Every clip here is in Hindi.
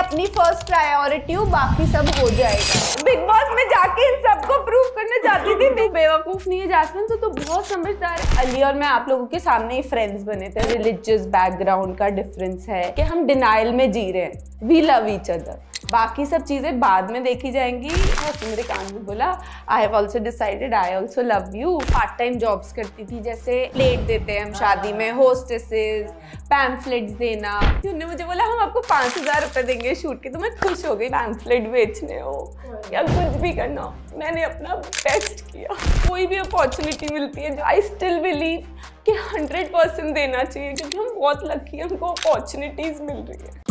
अपनी फर्स्ट प्रायोरिटी हूँ, बाकी सब हो जाएगा। बिग बॉस में जाके इन सबको प्रूव करना चाहती थी। मैं बेवकूफ नहीं है जैस्मिन, तो बहुत समझदार है। अली और मैं आप लोगों के सामने ही फ्रेंड्स बने थे। रिलीजियस बैकग्राउंड का डिफरेंस है कि हम डिनाइल में जी रहे हैं। We love each other. बाकी सब चीजें बाद में देखी जाएंगी। मेरे कान में बोला I have also decided I also love you. Part time jobs करती थी, जैसे प्लेट देते हैं हम शादी में, होस्टेसेस, पैम्फलेट्स देना। उन्होंने मुझे बोला हम आपको 5,000 रुपए देंगे शूट के। तो मैं खुश हो गई। पैम्फलेट बेचने हो या कुछ भी करना हो, मैंने अपना बेस्ट किया। कोई भी अपॉर्चुनिटी मिलती है, आई स्टिल बिलीव कि 100% देना चाहिए, क्योंकि हम बहुत लकी हैं, हमको अपॉर्चुनिटीज मिल रही है।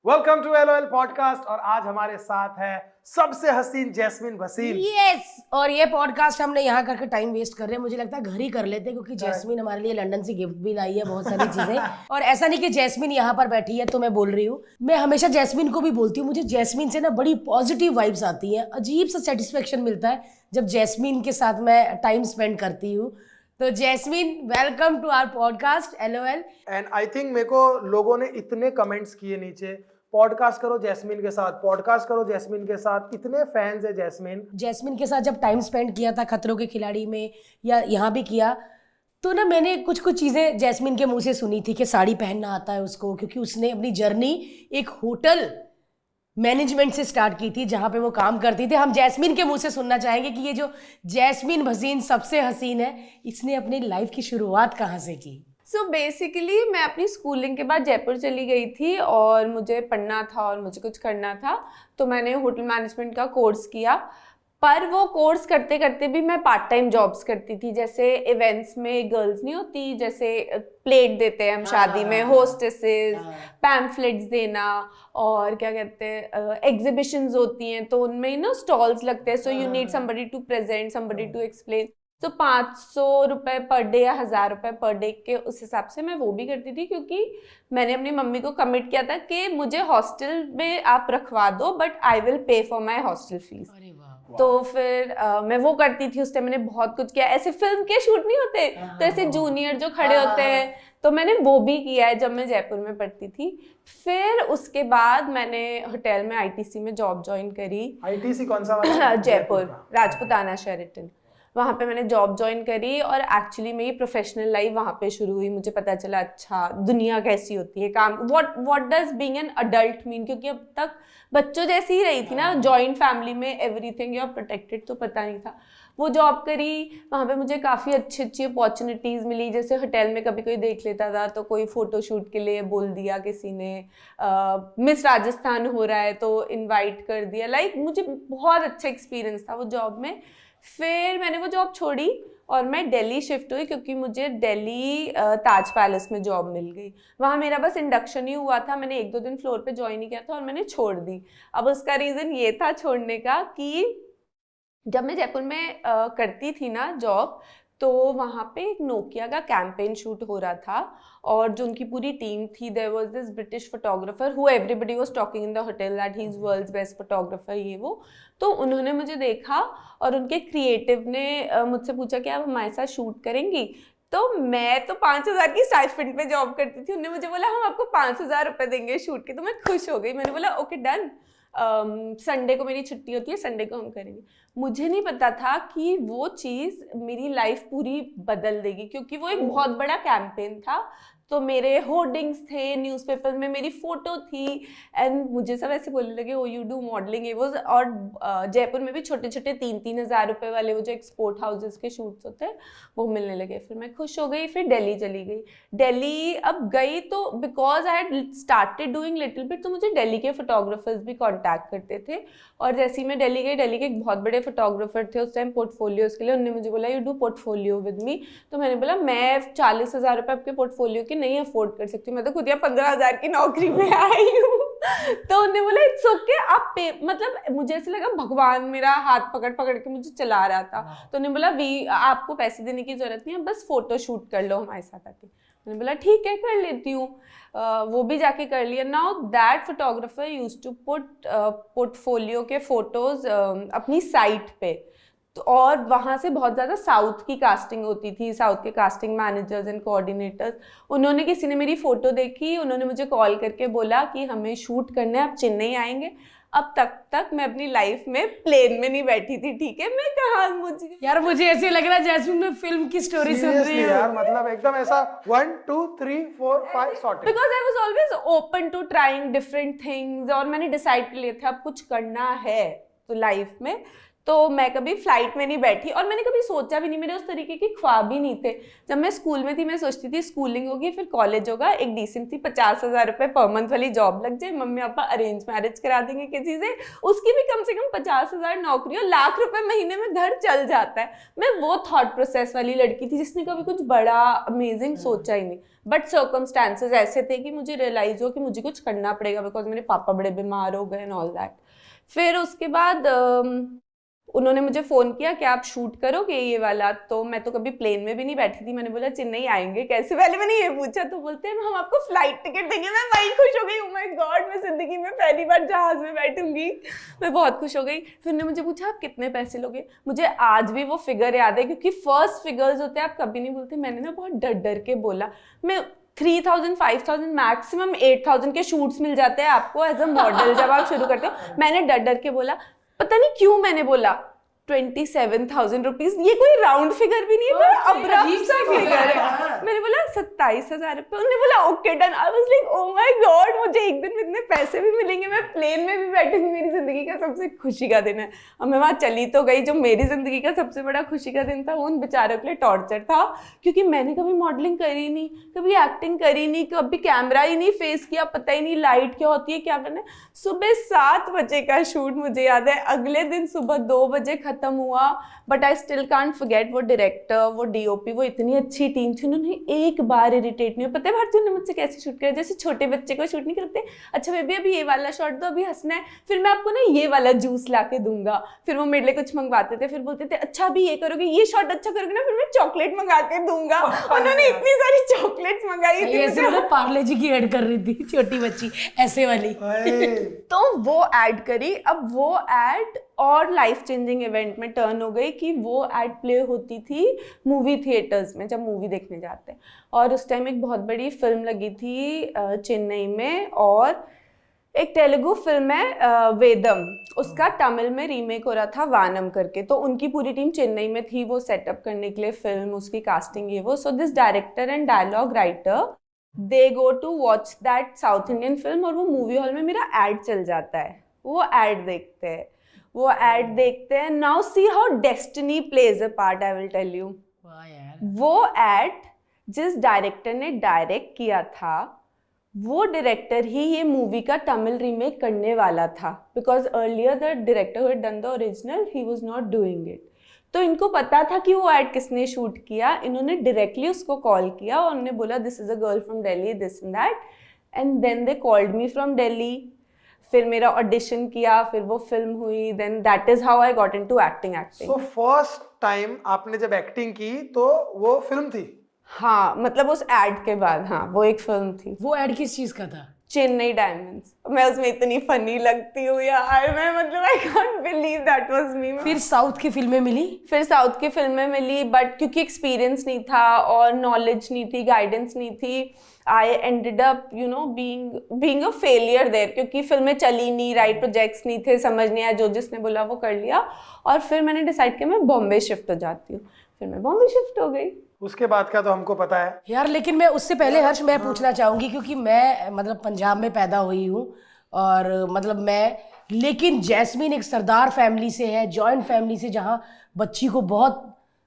Welcome to LOL podcast. और आज हमारे साथ है सबसे हसीन जैस्मिन भसीन। यस, और ये पॉडकास्ट हमने यहाँ करके टाइम वेस्ट कर रहे हैं। मुझे लगता है घर ही कर लेते, क्योंकि जैस्मिन हमारे लिए लंदन से गिफ्ट भी लाई है, बहुत सारी चीजें। और ऐसा नहीं कि जैस्मिन यहाँ पर बैठी है तो मैं बोल रही हूँ। मैं हमेशा जैस्मिन को भी बोलती हूँ, मुझे जैस्मिन से ना बड़ी पॉजिटिव वाइब्स आती हैं। अजीब सा सेटिस्फेक्शन मिलता है जब जैस्मिन के साथ मैं टाइम स्पेंड करती हूँ। तो Jasmine, welcome to our podcast LOL। And I think मेरे को लोगों ने इतने कमेंट्स किए नीचे, पॉडकास्ट करो जैस्मिन के साथ, पॉडकास्ट करो जैस्मिन के साथ। इतने फैंस है जैस्मिन के साथ जब टाइम स्पेंड किया था खतरों के खिलाड़ी में या यहाँ भी किया, तो ना मैंने कुछ चीज़ें जैस्मिन के मुंह से सुनी थी कि साड़ी पहनना आता है उसको, क्योंकि उसने अपनी जर्नी एक होटल मैनेजमेंट से स्टार्ट की थी जहाँ पे वो काम करती थी। हम जैस्मिन के मुंह से सुनना चाहेंगे कि ये जो जैस्मिन भसीन सबसे हसीन है, इसने अपनी लाइफ की शुरुआत कहाँ से की? सो बेसिकली मैं अपनी स्कूलिंग के बाद जयपुर चली गई थी और मुझे पढ़ना था और मुझे कुछ करना था, तो मैंने होटल मैनेजमेंट का कोर्स किया। पर वो कोर्स करते करते भी मैं पार्ट टाइम जॉब्स करती थी, जैसे इवेंट्स में गर्ल्स नहीं होती, जैसे प्लेट देते हैं हम शादी में, होस्टेसेस, पैम्फलेट्स देना, और क्या कहते हैं एग्जीबिशंस होती हैं, तो उनमें ना स्टॉल्स लगते हैं। So you need somebody to present, somebody to explain. तो 500 रुपये पर डे या 1,000 रुपये पर डे के उस हिसाब से मैं वो भी करती थी, क्योंकि मैंने अपनी मम्मी को कमिट किया था कि मुझे हॉस्टल में आप रखवा दो, but I will pay for my hostel fees. तो फिर मैं वो करती थी। उस टाइम मैंने बहुत कुछ किया। ऐसे फिल्म के शूट नहीं होते, तो ऐसे जूनियर जो खड़े होते हैं, तो मैंने वो भी किया है जब मैं जयपुर में पढ़ती थी। फिर उसके बाद मैंने होटल में ITC में जॉब ज्वाइन करी। ITC कौन सा वाला? जयपुर, राजपुताना शेरेटन। वहाँ पे मैंने जॉब ज्वाइन करी और एक्चुअली मेरी प्रोफेशनल लाइफ वहाँ पे शुरू हुई। मुझे पता चला अच्छा दुनिया कैसी होती है, काम what does being an adult mean, क्योंकि अब तक बच्चों जैसी ही रही थी ना, जॉइंट फैमिली में एवरीथिंग यू आर प्रोटेक्टेड, तो पता नहीं था। वो जॉब करी, वहाँ पे मुझे काफ़ी अच्छी अच्छी अपॉर्चुनिटीज़ मिली। जैसे होटल में कभी कोई देख लेता था तो कोई फ़ोटोशूट के लिए बोल दिया किसी ने, मिस राजस्थान हो रहा है तो इनवाइट कर दिया। लाइक मुझे बहुत अच्छा एक्सपीरियंस था वो जॉब में। फिर मैंने वो जॉब छोड़ी और मैं दिल्ली शिफ्ट हुई, क्योंकि मुझे दिल्ली ताज पैलेस में जॉब मिल गई। वहाँ मेरा बस इंडक्शन ही हुआ था, मैंने 1-2 दिन फ्लोर पे ज्वाइन ही किया था और मैंने छोड़ दी। अब उसका रीज़न ये था छोड़ने का कि जब मैं जयपुर में करती थी ना जॉब, तो वहाँ पे एक नोकिया का कैंपेन शूट हो रहा था, और जो उनकी पूरी टीम थी, there was this British photographer who everybody was talking in the hotel that he is world's best photographer, ये वो। तो उन्होंने मुझे देखा और उनके क्रिएटिव ने मुझसे पूछा कि आप हमारे साथ शूट करेंगी। तो मैं तो 5,000 की स्टाइपेंड पे जॉब करती थी। उन्होंने मुझे बोला हम आपको 5,000 रुपये देंगे शूट के, तो मैं खुश हो गई। मैंने बोला ओके डन, संडे को मेरी छुट्टी होती है, संडे को हम करेंगे। मुझे नहीं पता था कि वो चीज़ मेरी लाइफ पूरी बदल देगी, क्योंकि वो एक बहुत बड़ा कैंपेन था। तो मेरे होर्डिंग्स थे, न्यूज़पेपर में मेरी फ़ोटो थी, एंड मुझे सब ऐसे बोलने लगे ओ यू डू मॉडलिंग ये वो। और जयपुर में भी छोटे छोटे 3-3 हज़ार रुपये वाले वो जो एक्सपोर्ट हाउसेस के शूट्स होते हैं वो मिलने लगे। फिर मैं खुश हो गई। फिर दिल्ली चली गई। दिल्ली अब गई तो because I had started doing little bit, तो मुझे दिल्ली के फोटोग्राफर्स भी कॉन्टैक्ट करते थे। और जैसे ही मैं दिल्ली गई, दिल्ली के एक बहुत बड़े फोटोग्राफर थे उस टाइम पोर्टफोलियोज़ के लिए, उन्होंने मुझे बोला you do portfolio with me. तो मैंने बोला मैं 40,000 रुपये आपके पोर्टफोलियो के नहीं अफोर्ड कर सकती, मैं तो खुद या 15,000 की नौकरी में आई हूँ। तो उन्होंने बोला इट्स ओके आप पे, मतलब मुझे ऐसे लगा भगवान मेरा हाथ पकड़ पकड़ के मुझे चला रहा था। तो उन्होंने बोला आपको पैसे देने की जरूरत नहीं है, बस फोटो शूट कर लो हमारे साथ आके। मैंने बोला ठीक है कर लेती हूँ। वो भी जाके कर लिया। Now that photographer used to put portfolio के फोटोज अपनी साइट पे, तो और वहाँ से बहुत ज़्यादा साउथ की कास्टिंग होती थी, साउथ के कास्टिंग मैनेजर्स एंड कोऑर्डिनेटर्स। उन्होंने, किसी ने मेरी फ़ोटो देखी, उन्होंने मुझे कॉल करके बोला कि हमें शूट करना है, आप चेन्नई आएंगे। अब तक मैं अपनी लाइफ में प्लेन में नहीं बैठी थी, ठीक है, मैं कहाँ, मुझे यार मुझे ऐसे लग रहा है जैस्मिन में फिल्म की स्टोरी सुन रही हूँ यार, मतलब एकदम ऐसा 1 2 3 4 5 sorted. Because I was always open to trying different things, और मैंने डिसाइड कर लिया था अब कुछ करना है तो लाइफ में। तो मैं कभी फ्लाइट में नहीं बैठी, और मैंने कभी सोचा भी नहीं, मेरे उस तरीके के ख्वाब ही नहीं थे। जब मैं स्कूल में थी मैं सोचती थी स्कूलिंग होगी, फिर कॉलेज होगा, एक डिसेंट सी 50,000 रुपये पर मंथ वाली जॉब लग जाए, मम्मी पापा अरेंज मैरिज करा देंगे किसी से, उसकी भी कम से कम 50,000 नौकरी और लाख रुपए महीने में घर चल जाता है। मैं वो थॉट प्रोसेस वाली लड़की थी जिसने कभी कुछ बड़ा अमेजिंग सोचा ही नहीं। बट सर्कमस्टांसेस ऐसे थे कि मुझे रियलाइज हो कि मुझे कुछ करना पड़ेगा, बिकॉज मेरे पापा बड़े बीमार हो गए एंड ऑल दैट। फिर उसके बाद उन्होंने मुझे फ़ोन किया कि आप शूट करोगे ये वाला। तो मैं तो कभी प्लेन में भी नहीं बैठी थी, मैंने बोला चेन्नई आएंगे कैसे, पहले मैंने ये पूछा, तो बोलते हैं हम आपको फ्लाइट टिकट देंगे। मैं वही खुश हो गई, ओह माय गॉड, मैं ज़िंदगी में पहली बार जहाज़ में बैठूंगी, मैं बहुत खुश हो गई। फिर उन्होंने मुझे पूछा आप कितने पैसे लोगे, मुझे आज भी वो फिगर याद है, क्योंकि फर्स्ट फिगर्स होते हैं आप कभी नहीं बोलते। मैंने ना बहुत डर डर के बोला, मैं 3,000 5,000 मैक्सिमम 8,000 के शूट्स मिल जाते हैं आपको एज अ मॉडल जब आप शुरू करते हो। मैंने डर डर के बोला, पता नहीं क्यों मैंने बोला 27,000 रुपीज, ये कोई राउंड फिगर भी नहीं है, अब्रप्ट सा फिगर है। मैंने बोला 27,000 रुपये, उन्होंने बोला okay done. I was like oh my God, मुझे एक दिन में इतने पैसे भी मिलेंगे, मैं प्लेन में भी बैठूंगी, मेरी जिंदगी का सबसे खुशी का दिन है। और मैं वहाँ चली तो गई, जो मेरी जिंदगी का सबसे बड़ा खुशी का दिन था वो उन बेचारों के लिए टॉर्चर था, क्योंकि मैंने कभी मॉडलिंग करी नहीं, कभी एक्टिंग करी नहीं, कभी कैमरा ही नहीं फेस किया, पता ही नहीं लाइट क्या होती है, क्या करना है। सुबह 7 बजे का शूट मुझे याद है, अगले दिन सुबह 2 बजे खत्म हुआ। But I still can't forget वो डायरेक्टर, वो डीओपी, वो इतनी अच्छी टीम थी, उन्होंने एक बार इरिटेट नहीं हुआ। पता है भारती ने मुझसे कैसे शूट किया, जैसे छोटे बच्चे को शूट नहीं करते, अच्छा बेबी अभी ये वाला शॉट दो, अभी हंसना है, फिर मैं आपको ना ये वाला जूस ला के दूंगा। फिर वो मेरे लिए कुछ मंगवाते थे, फिर बोलते थे अच्छा अभी ये करोगे, ये शॉट अच्छा करोगे ना, फिर मैं चॉकलेट मंगा के दूंगा। उन्होंने इतनी सारी चॉकलेट्स मंगाई थी, ऐसे मतलब पार्ले जी की ऐड कर रही थी छोटी बच्ची ऐसे वाली। तो वो ऐड करी। अब वो ऐड और लाइफ चेंजिंग इवेंट में टर्न हो गई कि वो ऐड प्ले होती थी मूवी थिएटर्स में, जब मूवी देखने जाते हैं। और उस टाइम एक बहुत बड़ी फिल्म लगी थी चेन्नई में, और एक तेलुगु फिल्म है वेदम, उसका तमिल में रीमेक हो रहा था वानम करके। तो उनकी पूरी टीम चेन्नई में थी वो सेटअप करने के लिए फिल्म, उसकी कास्टिंग ये वो। So this director and dialogue writer they go to watch that south Indian film, और वो मूवी हॉल में मेरा ऐड चल जाता है, वो ऐड देखते हैं, वो ऐड देखते हैं। Now see how destiny plays a part, I will tell you. वो ऐड जिस डायरेक्टर ने डायरेक्ट किया था, वो डायरेक्टर ही ये मूवी का तमिल रीमेक करने वाला था, because earlier the director who had done the original he was not doing it. तो इनको पता था कि वो ऐड किसने शूट किया, इन्होंने डायरेक्टली उसको कॉल किया और उन्होंने बोला this is a girl from Delhi, this and that, and then they called me from Delhi. फिर मेरा ऑडिशन किया, फिर वो फिल्म हुई, then that is how I got into acting. So first time आपने जब एक्टिंग की तो वो फिल्म थी? हाँ, मतलब उस ऐड के बाद, हाँ वो एक फिल्म थी। वो ऐड किस चीज का था? चेन्नई डायमंड्स। मैं उसमें इतनी फनी लगती हूँ यार, मैं मतलब I can't believe that was me. फिर साउथ की फिल्में मिली? फिर साउथ की फिल्में मिली, बट क्योंकि एक्सपीरियंस नहीं था और नॉलेज नहीं थी, गाइडेंस नहीं थी, I ended up you know being a failure there, क्योंकि फिल्में चली नहीं, राइट प्रोजेक्ट्स नहीं थे, समझ नहीं आया, जो जिसने बोला वो कर लिया। और फिर मैंने डिसाइड किया मैं बॉम्बे शिफ्ट हो जाती हूँ, फिर मैं बॉम्बे शिफ्ट हो गई। उसके बाद का तो हमको पता है यार, लेकिन मैं उससे पहले हर्ष मैं पूछना चाहूंगी, क्योंकि मैं मतलब पंजाब में पैदा हुई हूँ, और मतलब मैं, लेकिन जैस्मिन एक सरदार फैमिली से है, जॉइंट फैमिली से, जहाँ बच्ची को बहुत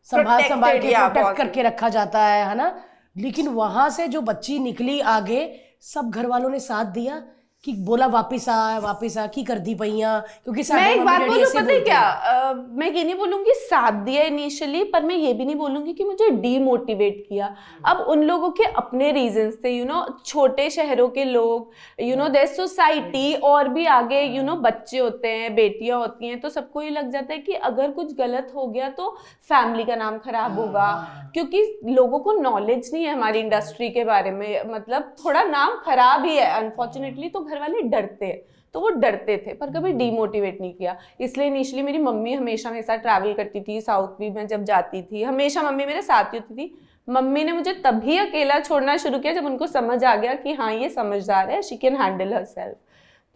संभाल के प्रोटेक्ट करके रखा जाता है ना। लेकिन वहां से जो बच्ची निकली आगे, सब घर वालों ने साथ दिया कि बोला वापिस आ की कर दी पहिया, क्योंकि मैं एक बात बोलूं, पता है क्या, मैं ये नहीं बोलूंगी साथ दिया इनिशियली, पर मैं ये भी नहीं बोलूंगी कि मुझे डीमोटिवेट किया। अब उन लोगों के अपने रीजंस थे, यू नो, छोटे शहरों के लोग, यू नो, देयर सोसाइटी, और भी आगे यू नो बच्चे होते हैं, बेटियां होती हैं, तो सबको ये लग जाता है कि अगर कुछ गलत हो गया तो फैमिली का नाम खराब होगा, क्योंकि लोगों को नॉलेज नहीं है हमारी इंडस्ट्री के बारे में, मतलब थोड़ा नाम खराब ही है अनफॉर्चुनेटली, तो घर वाले डरते हैं। तो वो डरते थे पर कभी डीमोटिवेट नहीं किया। इसलिए इनिशियली मेरी मम्मी हमेशा मेरे साथ ट्रैवल करती थी, साउथ भी मैं जब जाती थी हमेशा मम्मी मेरे साथ ही होती थी। मम्मी ने मुझे तभी अकेला छोड़ना शुरू किया जब उनको समझ आ गया कि हाँ ये समझदार है, शी कैन हैंडल हरसेल्फ।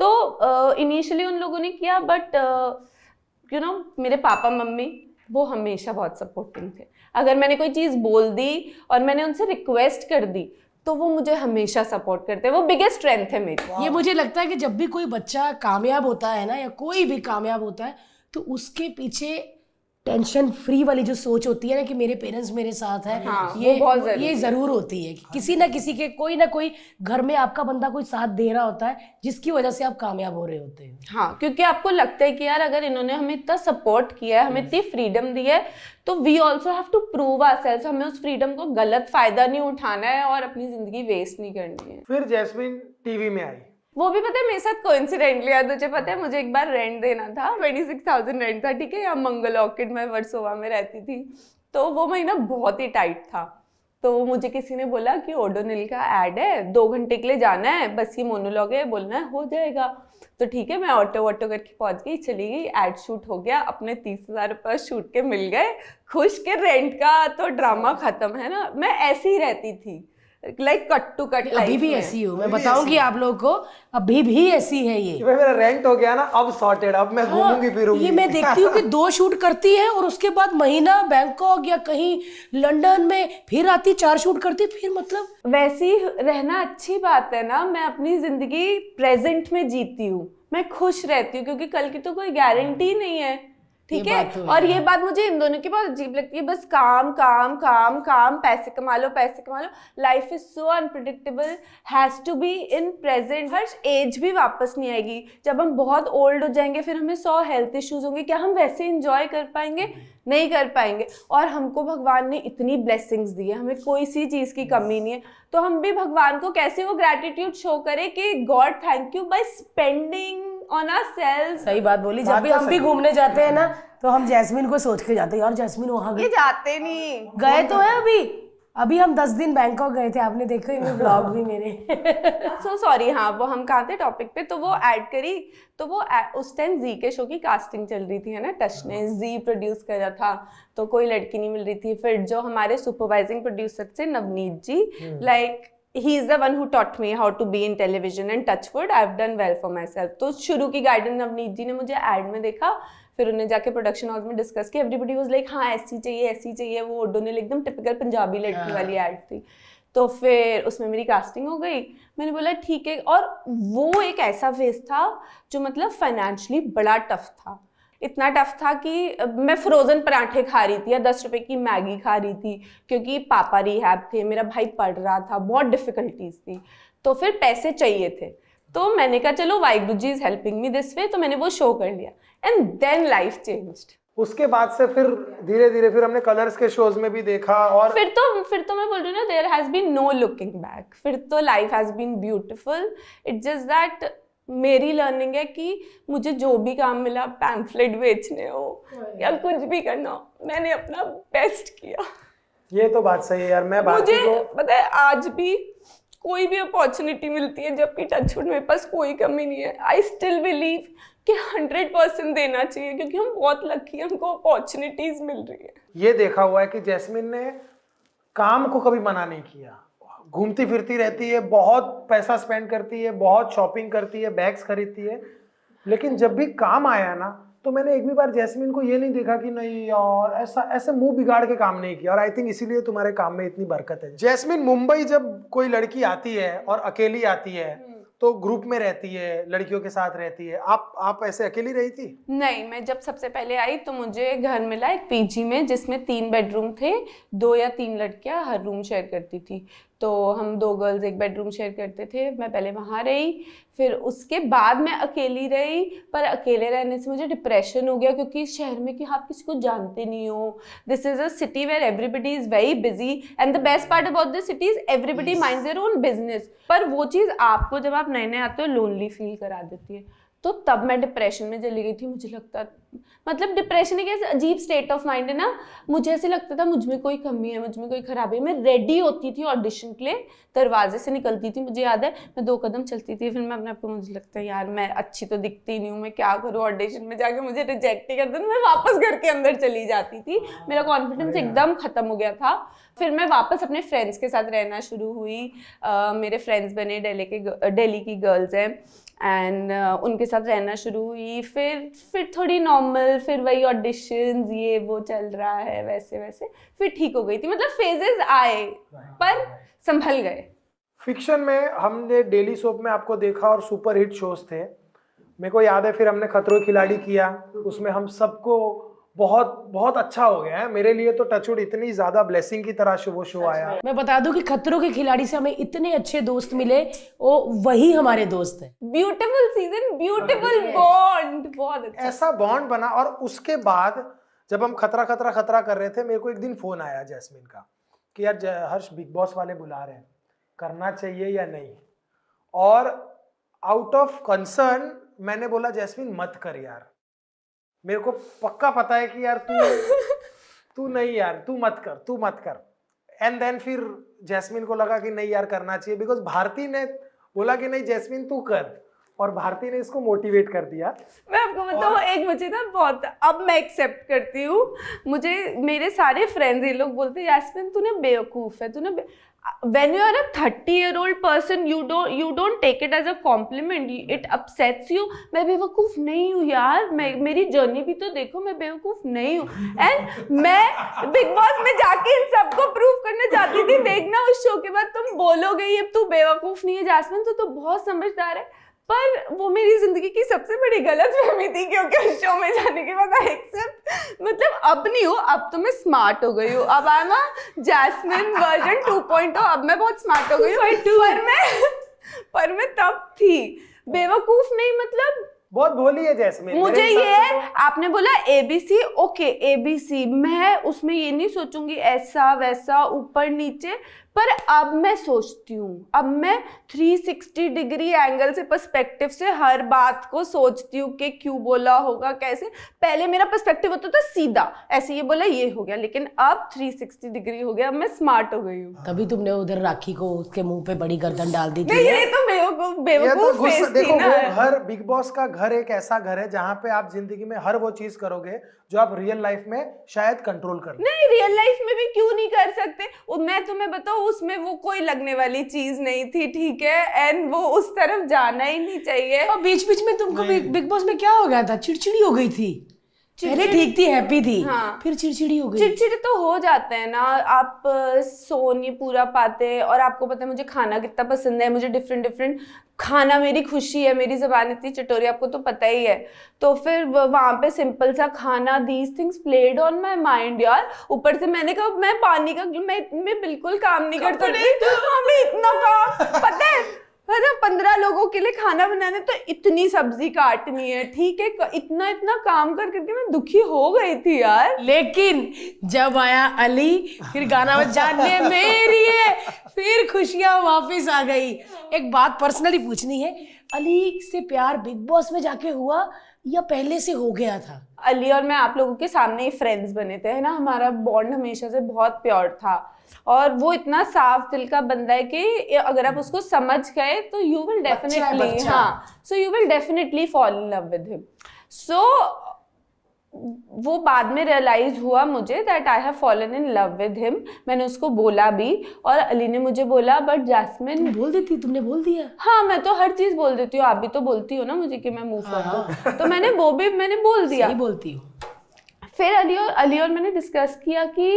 तो इनिशियली उन लोगों ने किया, बट यू नो मेरे पापा मम्मी वो हमेशा बहुत सपोर्टिंग थे। अगर मैंने कोई चीज़ बोल दी और मैंने उनसे रिक्वेस्ट कर दी तो वो मुझे हमेशा सपोर्ट करते हैं, वो बिगेस्ट स्ट्रेंथ है मेरी। ये मुझे लगता है कि जब भी कोई बच्चा कामयाब होता है ना, या कोई भी कामयाब होता है, तो उसके पीछे टेंशन फ्री वाली जो सोच होती है ना कि मेरे पेरेंट्स मेरे साथ है, हाँ, ये वो बहुत जरूरी ये जरूर होती है कि किसी ना किसी के कोई ना कोई घर में आपका बंदा कोई साथ दे रहा होता है जिसकी वजह से आप कामयाब हो रहे होते हैं। हाँ, क्योंकि आपको लगता है कि यार अगर इन्होंने हमें इतना सपोर्ट किया है, हमें इतनी फ्रीडम दी है, तो we also have to prove ourselves. हमें उस फ्रीडम को गलत फायदा नहीं उठाना है और अपनी जिंदगी वेस्ट नहीं करनी है। फिर जैस्मिन टीवी में आई, वो भी पता है मेरे साथ कोइंसिडेंटली है। तुझे पता है मुझे एक बार रेंट देना था, 26,000 रेंट था, ठीक है, यहाँ मंगल ऑर्किड में वर्सोवा में रहती थी। तो वो महीना बहुत ही टाइट था। तो मुझे किसी ने बोला कि ओडोनिल का ऐड है, 2 घंटे के लिए जाना है, बस ये मोनोलॉग है, बोलना है, हो जाएगा। तो ठीक है, मैं ऑटो करके पहुंच गई, चली गई, ऐड शूट हो गया, अपने 30,000 रुपये शूट के मिल गए, खुश के रेंट का तो ड्रामा खत्म है ना। मैं ऐसी ही रहती थी, लाइक कट टू कट। अभी भी ऐसी हूँ, मैं बताऊंगी आप लोगों को, अभी भी ऐसी है ये। कि भाई मेरा रेंट हो गया ना, अब सॉर्टेड, अब मैं घूमूंगी फिरूंगी। ये मैं देखती हूँ कि 2 शूट करती है और उसके बाद महीना बैंकॉक या कहीं लंदन में, फिर आती 4 शूट करती, फिर मतलब वैसी रहना अच्छी बात है ना। मैं अपनी जिंदगी प्रेजेंट में जीती हूँ, मैं खुश रहती हूँ, क्योंकि कल की तो कोई गारंटी नहीं है, ठीक है। और ये बात मुझे इन दोनों की बहुत अजीब लगती है, बस काम काम काम काम, पैसे कमा लो पैसे कमा लो। Life is so unpredictable, has to be in present. हर एज भी वापस नहीं आएगी। जब हम बहुत ओल्ड हो जाएंगे फिर हमें 100 हेल्थ इश्यूज होंगे, क्या हम वैसे इंजॉय कर पाएंगे? नहीं कर पाएंगे। और हमको भगवान ने इतनी ब्लेसिंग्स दी है, हमें कोई सी चीज़ की कमी नहीं है, तो हम भी भगवान को कैसे वो ग्रैटिट्यूड शो करें कि God thank you by spending on ourselves. सही बात बोली। जब भी हम भी घूमने जाते हैं ना तो हम जैस्मिन को सोच के जाते हैं, यार जैस्मिन वहां ये जाते नहीं गए तो है। अभी हम 10 दिन बैंकॉक गए थे, आपने देखा ही ब्लॉग भी मेरे। So sorry. हाँ, वो हम कहाँ थे टॉपिक पे, तो वो ऐड करी, तो वो उस टाइम जी के शो की कास्टिंग चल रही थी, है ना, टच ने जी प्रोड्यूस करा था, तो कोई लड़की नहीं मिल रही थी। फिर जो हमारे सुपरवाइजिंग प्रोड्यूसर थे नवनीत जी, like he is the one who taught me how to be in television, and touch wood I've done well for myself। तो शुरू की गाइडेंस नवनीत जी ने मुझे ऐड में देखा, फिर उन्हें जाके प्रोडक्शन हाउस में डिस्कस किया, एवरीबडी वाज लाइक हाँ ऐसी चाहिए। वो ओडोनिल एकदम टिपिकल पंजाबी लड़की वाली ऐड थी। तो फिर उसमें मेरी कास्टिंग हो गई, मैंने बोला ठीक है। और वो एक ऐसा फेज था जो मतलब फाइनेंशियली बड़ा टफ था, इतना टफ था कि मैं फ्रोज़न पराठे खा रही थी या 10 रुपए की मैगी खा रही थी, क्योंकि पापा रिहैब थे, मेरा भाई पढ़ रहा था, बहुत डिफ़िकल्टीज थी, तो फिर पैसे चाहिए थे। तो मैंने कहा चलो Waheguru ji is helping me this way, तो मैंने वो शो कर लिया, एंड देन लाइफ चेंज्ड। उसके बाद से फिर धीरे धीरे फिर हमने कलर्स के शोज में भी देखा, और फिर तो मैं बोल रही हूँ ना, there has been no looking back. फिर तो life has been beautiful. It's just that मेरी लर्निंग है कि मुझे जो भी काम मिला, पैम्फलेट बेचने हो या कुछ भी करना हो, मैंने अपना बेस्ट किया। ये तो बात सही है यार। मैं मुझे पता है आज भी कोई भी अपॉर्चुनिटी मिलती है, जबकि टचवुड मेरे पास कोई कमी नहीं है, आई स्टिल बिलीव कि 100% देना चाहिए, क्योंकि हम बहुत लकी हैं, हमको अपॉर्चुनिटीज मिल रही है। ये देखा हुआ है कि जैस्मिन ने काम को कभी मना नहीं किया, घूमती फिरती रहती है, बहुत पैसा स्पेंड करती है, बहुत शॉपिंग करती है, बैग्स खरीदती है, लेकिन जब भी काम आया ना तो मैंने एक भी बार जैस्मिन को ये नहीं देखा कि नहीं यार ऐसे मुंह बिगाड़ के काम नहीं किया। और आई थिंक इसीलिए तुम्हारे काम में इतनी बरकत है। जैस्मिन, मुंबई जब कोई लड़की आती है और अकेली आती है तो ग्रुप में रहती है, लड़कियों के साथ रहती है, आप ऐसे अकेली रही थी? नहीं, मैं जब सबसे पहले आई तो मुझे घर मिला एक पीजी में, जिसमें 3 बेडरूम थे, 2 या 3 लड़कियां हर रूम शेयर करती थी, तो हम 2 गर्ल्स एक बेडरूम शेयर करते थे। मैं पहले वहाँ रही, फिर उसके बाद मैं अकेली रही, पर अकेले रहने से मुझे डिप्रेशन हो गया, क्योंकि शहर में कि आप किसी को जानते नहीं हो, this is a city where everybody is very busy, and the best part about this city is everybody minds their own business. पर वो चीज़ आपको जब आप नए नए आते हो लोनली फील करा देती है। तो तब मैं डिप्रेशन में चली गई थी। मुझे लगता मतलब डिप्रेशन एक ऐसा अजीब स्टेट ऑफ माइंड है ना, मुझे ऐसे लगता था मुझ में कोई कमी है, मुझ में कोई खराबी है। मैं रेडी होती थी ऑडिशन के लिए, दरवाजे से निकलती थी, मुझे याद है मैं 2 कदम चलती थी, फिर मैं अपने आप को, मुझे लगता है यार मैं अच्छी तो दिखती नहीं हूँ, मैं क्या करूँ ऑडिशन में जाके, मुझे रिजेक्ट ही कर दें, मैं वापस घर के अंदर चली जाती थी। मेरा कॉन्फिडेंस एकदम खत्म हो गया था। फिर मैं वापस अपने फ्रेंड्स के साथ रहना शुरू हुई। मेरे फ्रेंड्स बने, दिल्ली की गर्ल्स हैं, एंड उनके साथ रहना शुरू हुई। फिर थोड़ी नॉर्मल, फिर वही ऑडिशंस, ये वो चल रहा है वैसे वैसे, फिर ठीक हो गई थी। मतलब फेजेस आए पर संभल गए। फिक्शन में हमने डेली सोप में आपको देखा और सुपर हिट शोज थे। मेरे को याद है फिर हमने खतरों के खिलाड़ी किया, उसमें हम सबको बहुत बहुत अच्छा हो गया है। मेरे लिए तो टचवुड इतनी ज्यादा ब्लेसिंग की तरह वो शो आया। मैं बता दूं कि खतरों के खिलाड़ी से हमें इतने अच्छे दोस्त मिले, वो वही हमारे दोस्त हैं। ब्यूटीफुल सीजन, ब्यूटीफुल बॉन्ड, बहुत अच्छा। ऐसा बॉन्ड बना। और उसके बाद जब हम खतरा खतरा खतरा कर रहे थे, मेरे को एक दिन फोन आया जैस्मिन का कि यार हर्ष बिग बॉस वाले बुला रहे हैं, करना चाहिए या नहीं। और आउट ऑफ कंसर्न मैंने बोला जैस्मिन मत कर यार, मेरे को पक्का पता है कि यार तू नहीं यार, तू मत कर। एंड देन फिर जैस्मिन को लगा कि नहीं यार करना चाहिए, बिकॉज भारती ने बोला कि नहीं जैस्मिन तू कर, और भारती ने इसको मोटिवेट कर दिया। मैं आपको बताऊँ, एक मुझे ना बहुत, अब मैं एक्सेप्ट करती हूँ, मुझे मेरे सारे फ्रेंड्स ये लोग बोलते हैं यास्मिन तूने बेवकूफ़ है, तूने when you are a 30-year-old person you don't take it as a compliment, it upsets you। मैं बेवकूफ नहीं हूँ यार, मेरी जर्नी भी तो देखो, मैं बेवकूफ नहीं हूँ। एंड मैं बिग बॉस में जाके इन सबको प्रूव करना चाहती थी। देखना उस शो के बाद तुम बोलोगे ये तू बेवकूफ नहीं है जैस्मिन, तू तो बहुत समझदार है। पर वो मेरी जिंदगी की सबसे बड़ी गलतफहमी थी, क्योंकि उस शो में जाने के बाद एक्सेप्ट, मतलब अब नहीं हूँ, अब तो मैं स्मार्ट हो गई हूँ, अब आई एम जैस्मिन वर्जन 2.0, अब मैं बहुत स्मार्ट हो गई हूँ। पर मैं तब थी बेवकूफ नहीं, मतलब बहुत भोली है जैस्मिन। मुझे ये आपने बोला ABC, ओके ABC, मैं उसमें ये नहीं सोचूंगी ऐसा वैसा ऊपर नीचे, पर अब मैं सोचती हूँ, अब मैं 360 डिग्री एंगल से, पर्सपेक्टिव से हर बात को सोचती हूँ कि क्यों बोला होगा, कैसे। पहले मेरा पर्सपेक्टिव होता था सीधा, ऐसे ये बोला ये हो गया, लेकिन अब 360 डिग्री हो गया, अब मैं स्मार्ट हो गई हूँ। तभी तुमने उधर राखी को उसके मुंह पे बड़ी गर्दन डाल दी थी। नहीं, ये तो बेवकूफ फेस थी देखो, ना। वो घर, बिग बॉस का घर एक ऐसा घर है जहाँ पे आप जिंदगी में हर वो चीज करोगे जो आप रियल लाइफ में शायद कंट्रोल कर लो। नहीं, रियल लाइफ में भी क्यों नहीं कर सकते। मैं तुम्हें बताऊं, उसमें वो कोई लगने वाली चीज नहीं थी, ठीक है, एंड वो उस तरफ जाना ही नहीं चाहिए। और बीच बीच में तुमको बिग बॉस में क्या हो गया था, चिड़चिड़ी हो गई थी। पहले ठीक थी, हैप्पी थी, हाँ। फिर चिड़चिड़ी हो गई। चिड़चिड़े तो हो जाते हैं ना, आप सो नहीं पूरा पाते, और आपको पता है मुझे खाना कितना पसंद है, मुझे डिफरेंट खाना मेरी खुशी है, मेरी ज़बान इतनी चटोरी, आपको तो पता ही है। तो फिर वहाँ पे सिंपल सा खाना, these things played on my mind यार। ऊपर से मैंने कहा मैं पानी का मैं बिल्कुल काम नहीं कर सकती, हमें इतना काम पता है ना, 15 लोगों के लिए खाना बनाने तो इतनी सब्जी काटनी है, ठीक है, इतना काम कर करके मैं दुखी हो गई थी यार। लेकिन जब आया अली, फिर गाना बजाने मेरी है, फिर खुशियां वापस आ गई। एक बात पर्सनली पूछनी है, अली से प्यार बिग बॉस में जाके हुआ या पहले से हो गया था? अली और मैं आप लोगों के सामने ही फ्रेंड्स बने थे, है ना, हमारा बॉन्ड हमेशा से बहुत प्योर था, और वो इतना साफ दिल का बंदा है कि अगर आप उसको समझ गए तो यू विल डेफिनेटली, हाँ, so you will definitely fall in love with him. So वो बाद में रियलाइज हुआ मुझे that I have fallen in love with him. मैंने उसको बोला भी, और अली ने मुझे बोला, बट जैस्मिन बोल देती, तुमने बोल दिया? हाँ, मैं तो हर चीज बोल देती हूँ, आप भी तो बोलती हो ना मुझे कि मैं मूव कर दूँ, तो मैंने बोल दिया। सही बोलती हूँ। फिर अली और मैंने डिस्कस किया कि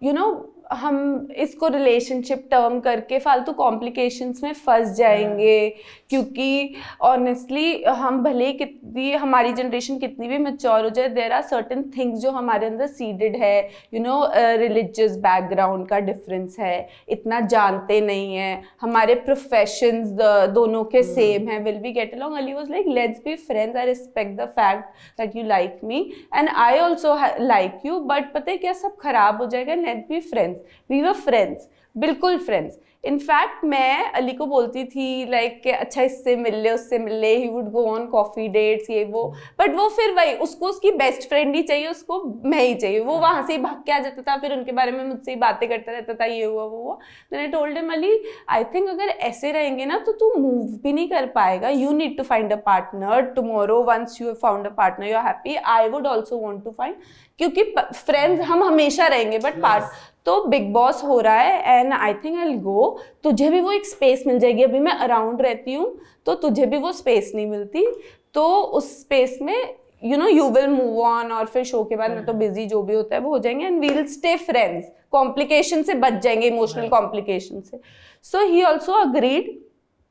यू नो हम इसको रिलेशनशिप टर्म करके फालतू कॉम्प्लिकेशंस में फंस जाएंगे, क्योंकि ऑनेस्टली हम भले ही कितनी, हमारी जनरेशन कितनी भी मैच्योर हो जाए, देयर आर सर्टेन थिंग्स जो हमारे अंदर सीडेड है, यू नो, रिलीजियस बैकग्राउंड का डिफरेंस है, इतना जानते नहीं हैं, हमारे प्रोफेशंस दोनों के सेम है, will we get along. Ali was like let's be friends, I respect the fact that you like me and I also like you, but पता है क्या, सब खराब हो जाएगा, let's be friends. We were friends, बिल्कुल फ्रेंड्स। इनफैक्ट मैं अली को बोलती थी लाइक अच्छा इससे मिल ले उससे मिल ले, he would go on coffee dates ये वो, बट वो फिर वही उसको उसकी बेस्ट फ्रेंड ही चाहिए, उसको मैं ही चाहिए, वो वहां से ही भाग के आ जाता था, फिर उनके बारे में मुझसे ही बातें करता रहता था, ये हुआ वो हुआ। मैंने told him Ali I think अगर ऐसे रहेंगे ना तो तू मूव भी नहीं कर पाएगा, you need to find a partner tomorrow, once you have found a partner you are happy, I would also want to find, क्योंकि फ्रेंड्स हम हमेशा रहेंगे बट पार्ट तो बिग बॉस हो रहा है and I think I will go, तुझे भी वो एक स्पेस मिल जाएगी, अभी मैं अराउंड रहती हूँ तो तुझे भी वो स्पेस नहीं मिलती, तो उस स्पेस में you know you will move on, और फिर शो के बाद मैं तो बिजी जो भी होता है वो हो जाएंगे and we will stay friends, complication से बच जाएंगे, इमोशनल कॉम्प्लिकेशन से। सो ही ऑल्सो अग्रीड,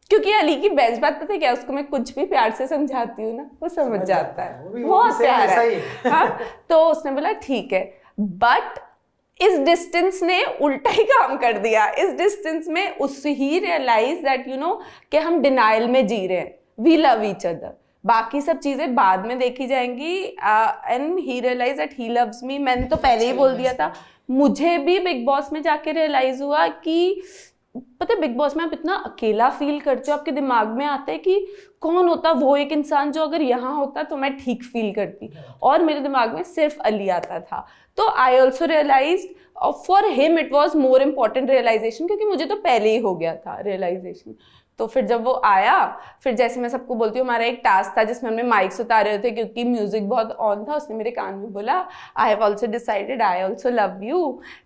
क्योंकि अली की बेस्ट बात पता है क्या, उसको मैं कुछ भी प्यार से समझाती हूँ ना वो समझ जाता है, बहुत प्यार है। हाँ, तो उसने बोला ठीक है, बट इस डिस्टेंस ने उल्टा ही काम कर दिया। इस डिस्टेंस में उससे ही रियलाइज दैट यू नो कि हम डिनाइल में जी रहे हैं, वी लव ईच अदर, बाकी सब चीजें बाद में देखी जाएंगी, and he realize that he loves me. मैंने तो पहले ही बोल दिया था, मुझे भी बिग बॉस में जाके रियलाइज हुआ कि पता है बिग बॉस में आप इतना अकेला फील करते हो, आपके दिमाग में आता है कि कौन होता वो एक इंसान जो अगर यहाँ होता तो मैं ठीक फील करती, और मेरे दिमाग में सिर्फ अली आता था। तो I also realize for him it was more important realization, क्योंकि मुझे तो पहले ही हो गया था रियलाइजेशन। तो फिर जब वो आया, फिर जैसे मैं सबको बोलती हूँ हमारा एक टास्क था जिसमें हमने माइक्स उतारे थे क्योंकि म्यूजिक बहुत ऑन था, उसने मेरे कान में बोला I have also decided I also love you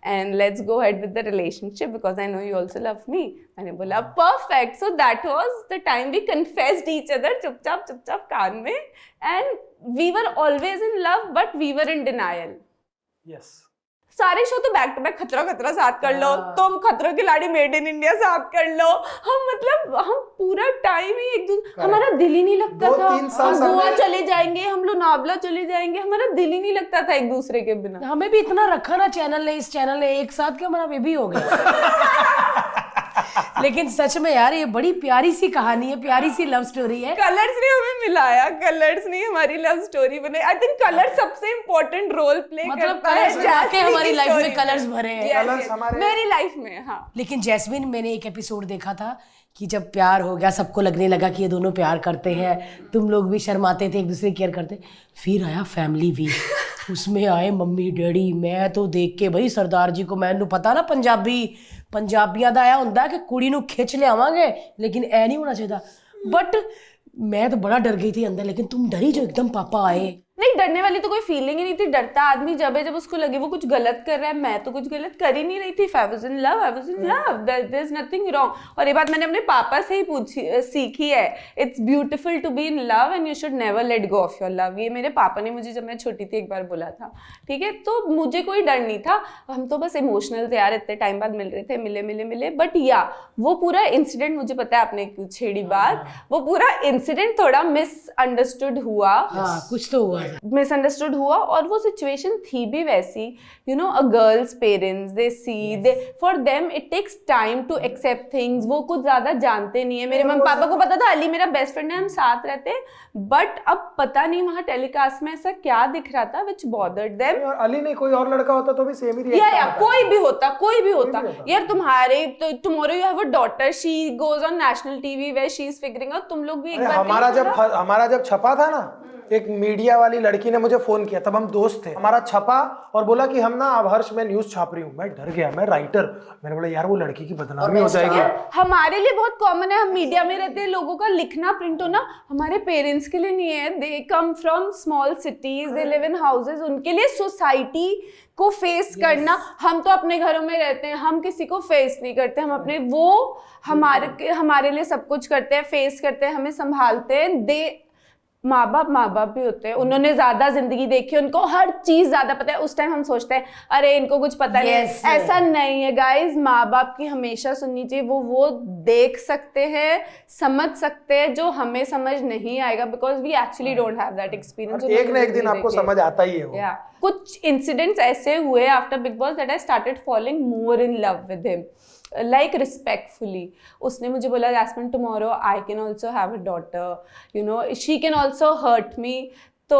and let's go head with the relationship because I know you also love me. मैंने बोला perfect, so that was the time we confessed each other चुपचाप चुपचाप कान में, and we were always in love but we were in denial. Yes, सारे शो तो बैक टू बैक खतरा खतरा साथ कर लो, तुम खतरों के खिलाड़ी मेड इन इंडिया साथ कर लो, हम मतलब हम पूरा टाइम ही एक दूसरे, हमारा दिल ही नहीं लगता था, हम गोवा चले जाएंगे, हम लोनावला चले जाएंगे, हमारा दिल ही नहीं लगता था एक दूसरे के बिना। हमें भी इतना रखा ना चैनल ने, इस चैनल ने एक साथ के हमारा बेबी हो गया। लेकिन सच में यार ये बड़ी प्यारी सी कहानी है, प्यारी सी लव स्टोरी है। कलर्स ने हमें मिलाया, कलर्स ने हमारी लव स्टोरी बनाई। आई थिंक कलर सबसे इम्पोर्टेंट रोल प्ले करता है, जाके हमारी लाइफ में कलर्स भरे हैं, कलर्स हमारे मेरी लाइफ में। हाँ, लेकिन जैस्मिन, मैंने एक एपिसोड देखा था कि जब प्यार हो गया, सबको लगने लगा कि ये दोनों प्यार करते हैं, तुम लोग भी शर्माते थे, एक दूसरे की केयर करते, फिर आया फैमिली वीक, उसमें आए मम्मी डैडी, मैं तो देख के भाई सरदार जी को, मैंने पता ना पंजाबियां दा आया हुंदा कि कुड़ी नूं खिच लियावांगे, लेकिन ऐ नहीं होना चाहिए, बट मैं तो बड़ा डर गई थी अंदर। लेकिन तुम डरी जो एकदम पापा आए? नहीं, डरने वाली तो कोई फीलिंग ही नहीं थी। डरता आदमी जब है जब उसको लगे वो कुछ गलत कर रहा है। मैं तो कुछ गलत कर ही नहीं रही थी। I was in love, I was in love, there is nothing wrong। और ये बात मैंने अपने पापा से ही सीखी है। It's beautiful to be in love and you should never let go of your love। ये मेरे पापा ने मुझे जब मैं छोटी थी एक बार बोला था, ठीक है। तो मुझे कोई डर नहीं था, हम तो बस इमोशनल थे यार, इतने टाइम बाद मिल रहे थे, मिले। बट या वो पूरा इंसिडेंट, मुझे पता है आपने क्यों छेड़ी बात, वो पूरा इंसिडेंट थोड़ा मिसअंडरस्टूड हुआ। कुछ तो हुआ, मिसअंडरस्टूड हुआ, और वो सिचुएशन थी भी वैसी। You know, a girl's parents they see, they for them it takes time to accept things. वो कुछ ज्यादा जानते नहीं है। मेरे मम्मी पापा को पता था अली मेरा बेस्ट फ्रेंड है, हम साथ रहते, बट अब पता नहीं वहां टेलीकास्ट में ऐसा क्या दिख रहा था व्हिच बॉदर्ड देम। और अली नहीं, कोई और लड़का होता तो भी सेम ही रिएक्शन या कोई भी होता यार। तुम्हारे तो tomorrow you have a daughter, she goes on national TV where she is figuring out. तुम लोग भी एक बार, हमारा जब छपा था ना, एक मीडिया वाली लड़की ने मुझे फोन किया, तब हम दोस्त थे, हमारा छपा और बोला कि हम ना अब हर्ष मैं न्यूज छाप रही हूँ। मैं डर गया, मैं राइटर, मैंने बोला यार वो लड़की की बदनामी हो जाएगी। हमारे लिए बहुत कॉमन है, हम मीडिया में रहते हैं, लोगों का लिखना प्रिंट होना। हमारे पेरेंट्स के लिए नहीं है, they come from small cities, they live in houses, उनके लिए सोसाइटी को फेस करना। हम तो अपने घरों में रहते हैं, हम किसी को फेस नहीं करते, हम अपने वो हमारे लिए सब कुछ करते हैं, फेस करते हैं, हमें संभालते हैं। दे माँ बाप भी होते हैं, उन्होंने ज्यादा जिंदगी देखी, उनको हर चीज ज्यादा पता है। उस टाइम हम सोचते हैं अरे इनको कुछ पता नहीं है, ऐसा नहीं है गाइज। माँ बाप की हमेशा सुननी चाहिए, वो देख सकते हैं, समझ सकते हैं जो हमें समझ नहीं आएगा, because we actually don't have that experience. एक ना एक दिन आपको समझ आता ही है। कुछ इंसिडेंट्स ऐसे हुए after big boss that I started falling more in love with him, like respectfully। उसने मुझे बोला jasmine, tomorrow I can also have a daughter, you know, she can also hurt me। तो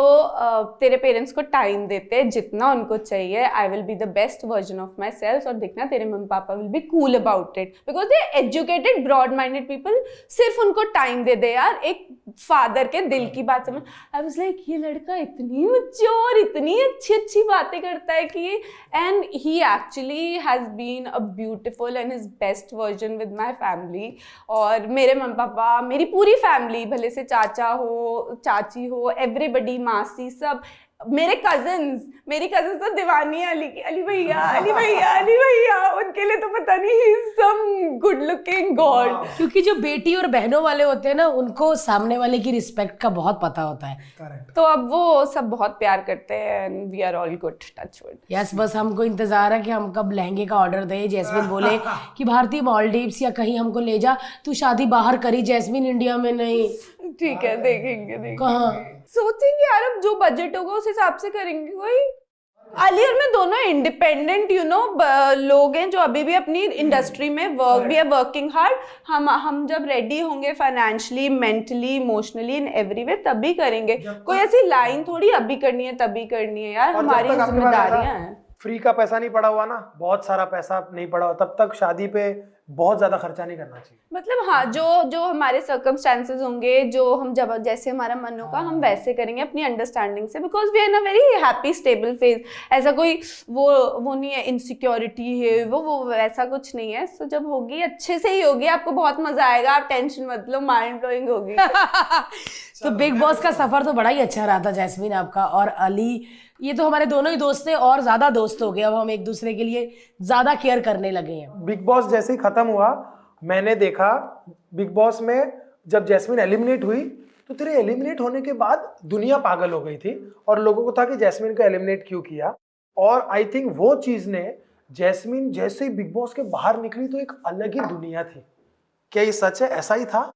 तेरे पेरेंट्स को टाइम देते जितना उनको चाहिए, I will be the best version of my self, और देखना तेरे mummy papa will be cool about it because they educated broad minded people. सिर्फ उनको टाइम दे दे यार, एक फादर के दिल की बात समझ। आई वाज लाइक ये लड़का इतनी मैच्योर, इतनी अच्छी अच्छी बातें करता है कि, and he actually has been a beautiful and his best version with my family. और मेरे मम्मी पापा, मेरी पूरी फैमिली, भले से चाचा हो चाची हो, एवरीबडी, मासी, सब मेरी कजिन्स तो दीवानी है अली की। अली भैया, अली भैया, अली भैया, उनके लिए तो पता नहीं सम गुड लुकिंग गॉड। क्योंकि जो बेटी और बहनों वाले होते हैं ना, उनको सामने वाले की रिस्पेक्ट का बहुत पता होता है। करेक्ट। तो अब वो सब बहुत प्यार करते हैं and we are all good, touch wood. Yes, बस हमको इंतजार है कि हम कब लहंगे का ऑर्डर दें। जैस्मिन बोले कि भारतीय मालदीव्स या कहीं हमको ले जा, तू शादी बाहर करी जैस्मिन, इंडिया में नहीं। ठीक है, देखेंगे कहाँ? सोचेंगे यार, अब जो बजट होगा उस हिसाब से करेंगे। कोई अली और मैं दोनों इंडिपेंडेंट लोग हैं जो अभी भी अपनी इंडस्ट्री में वी आर वर्किंग हार्ड। हम जब रेडी होंगे financially, mentally, emotionally, in every way, तभी करेंगे। कोई ऐसी लाइन थोड़ी अभी करनी है तभी करनी है यार, हमारी जिम्मेदारियां हैं। फ्री का पैसा नहीं पड़ा हुआ ना, बहुत सारा पैसा नहीं पड़ा हुआ, तब तक शादी पे बहुत ज्यादा खर्चा नहीं करना चाहिए। मतलब हाँ, जो हमारे सर्कमस्टेंसेस होंगे, जो हम जब जैसे हमारा मन होगा हम वैसे करेंगे अपनी अंडरस्टैंडिंग से, because we are in a very happy stable phase. ऐसा कोई वो नहीं है, इनसिक्योरिटी है, वो वैसा कुछ नहीं है। सो जब होगी अच्छे से ही होगी, आपको बहुत मजा आएगा, आप टेंशन मत लो, माइंड ब्लोइंग होगी। तो बिग बॉस का सफर तो बड़ा ही अच्छा रहा था जैस्मिन आपका और अली। ये तो हमारे दोनों ही दोस्त थे और ज्यादा दोस्त हो गए, अब हम एक दूसरे के लिए ज्यादा केयर करने लगे हैं। बिग बॉस जैसे ही खत्म हुआ, मैंने देखा बिग बॉस में जब जैस्मिन एलिमिनेट हुई, तो तेरे एलिमिनेट होने के बाद दुनिया पागल हो गई थी और लोगों को था कि जैस्मिन को एलिमिनेट क्यों किया। और आई थिंक वो चीज ने, जैस्मिन जैसे ही बिग बॉस के बाहर निकली तो एक अलग ही दुनिया थी। क्या ये सच है, ऐसा ही था?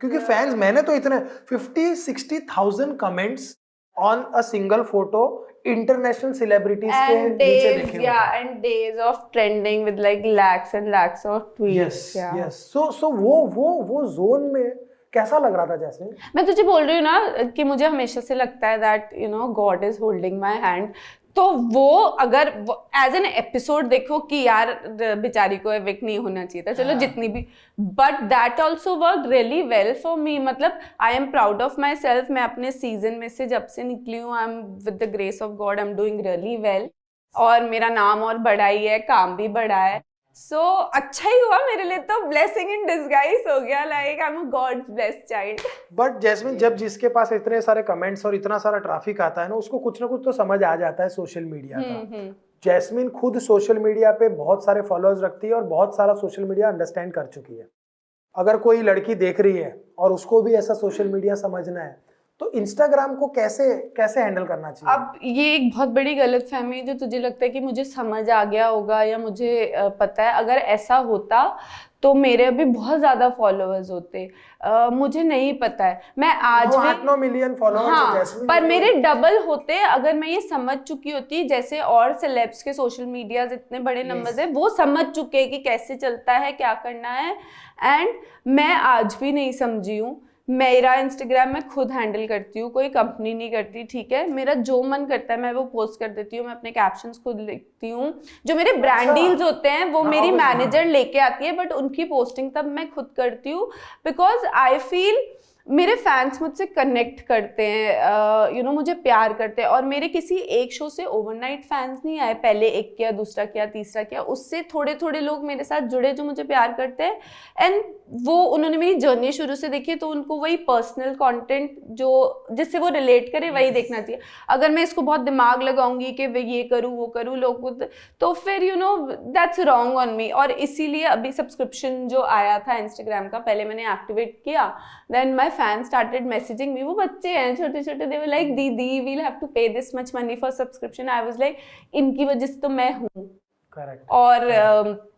क्योंकि फैंस, मैंने तो इतने 50-60,000 comments on a single photo international celebrities के नीचे देखे। and days of trending with like lakhs and lakhs of tweets. yes. So वो जोन में कैसा लग रहा था जैस्मिन? मैं तुझे बोल रही हूँ ना कि मुझे हमेशा से लगता है that God is holding my hand. तो वो अगर एज एन एपिसोड देखो कि यार बेचारी को एविक्ट नहीं होना चाहिए था, चलो जितनी भी, but that also work really well for me. मतलब I am proud of my self. मैं अपने सीजन में से जब से निकली हूँ, I am with the grace of God, I am doing really well, और मेरा नाम और बढ़ा ही है, काम भी बढ़ा है। सो अच्छा ही हुआ मेरे लिए, तो ब्लेसिंग इन डिस्गाइज हो गया, like I am a God's blessed child. But Jasmin, जब जिसके पास इतने सारे कमेंट्स और इतना सारा ट्रैफिक आता है ना, उसको कुछ ना कुछ तो समझ आ जाता है सोशल मीडिया का। जैस्मिन खुद सोशल मीडिया पे बहुत सारे फॉलोअर्स रखती है और बहुत सारा सोशल मीडिया अंडरस्टैंड कर चुकी है। अगर कोई लड़की देख रही है और उसको भी ऐसा सोशल मीडिया समझना है, तो इंस्टाग्राम को कैसे हैंडल करना चाहिए? अब ये एक बहुत बड़ी गलतफहमी है जो तुझे लगता है कि मुझे समझ आ गया होगा या मुझे पता है। अगर ऐसा होता तो मेरे अभी बहुत ज्यादा फॉलोअर्स होते। मुझे नहीं पता है, मैं आज भी 8-9 मिलियन फॉलोअर्स। हाँ, पर मेरे डबल होते अगर मैं ये समझ चुकी होती। जैसे और सेलेब्स के सोशल मीडिया इतने बड़े नंबर्स है, वो समझ चुके हैं कि कैसे चलता है, क्या करना है, एंड मैं आज भी नहीं समझी हूँ। मेरा इंस्टाग्राम मैं खुद हैंडल करती हूँ, कोई कंपनी नहीं करती, ठीक है। मेरा जो मन करता है मैं वो पोस्ट कर देती हूँ, मैं अपने कैप्शंस खुद लिखती हूँ। जो मेरे ब्रांड डील्स होते हैं वो मेरी मैनेजर लेके आती है, बट उनकी पोस्टिंग तब मैं खुद करती हूँ, बिकॉज आई फील मेरे फैंस मुझसे कनेक्ट करते हैं, मुझे प्यार करते हैं। और मेरे किसी एक शो से ओवरनाइट फैंस नहीं आए, पहले एक किया, दूसरा किया, तीसरा किया, उससे थोड़े थोड़े लोग मेरे साथ जुड़े जो मुझे प्यार करते हैं, एंड वो उन्होंने मेरी जर्नी शुरू से देखी, तो उनको वही पर्सनल कंटेंट जो जिससे वो रिलेट करे वही देखना चाहिए। अगर मैं इसको बहुत दिमाग लगाऊंगी कि ये करूँ वो करूँ लोग, तो फिर दैट्स रॉन्ग ऑन मी। और इसीलिए अभी सब्सक्रिप्शन जो आया था इंस्टाग्राम का, पहले मैंने एक्टिवेट किया, देन माई fans started messaging me. वो बच्चे हैं छोटे छोटे, they were like दीदी we'll have to pay this much money for subscription. I was like इनकी वजह से तो मैं हूँ। Correct. और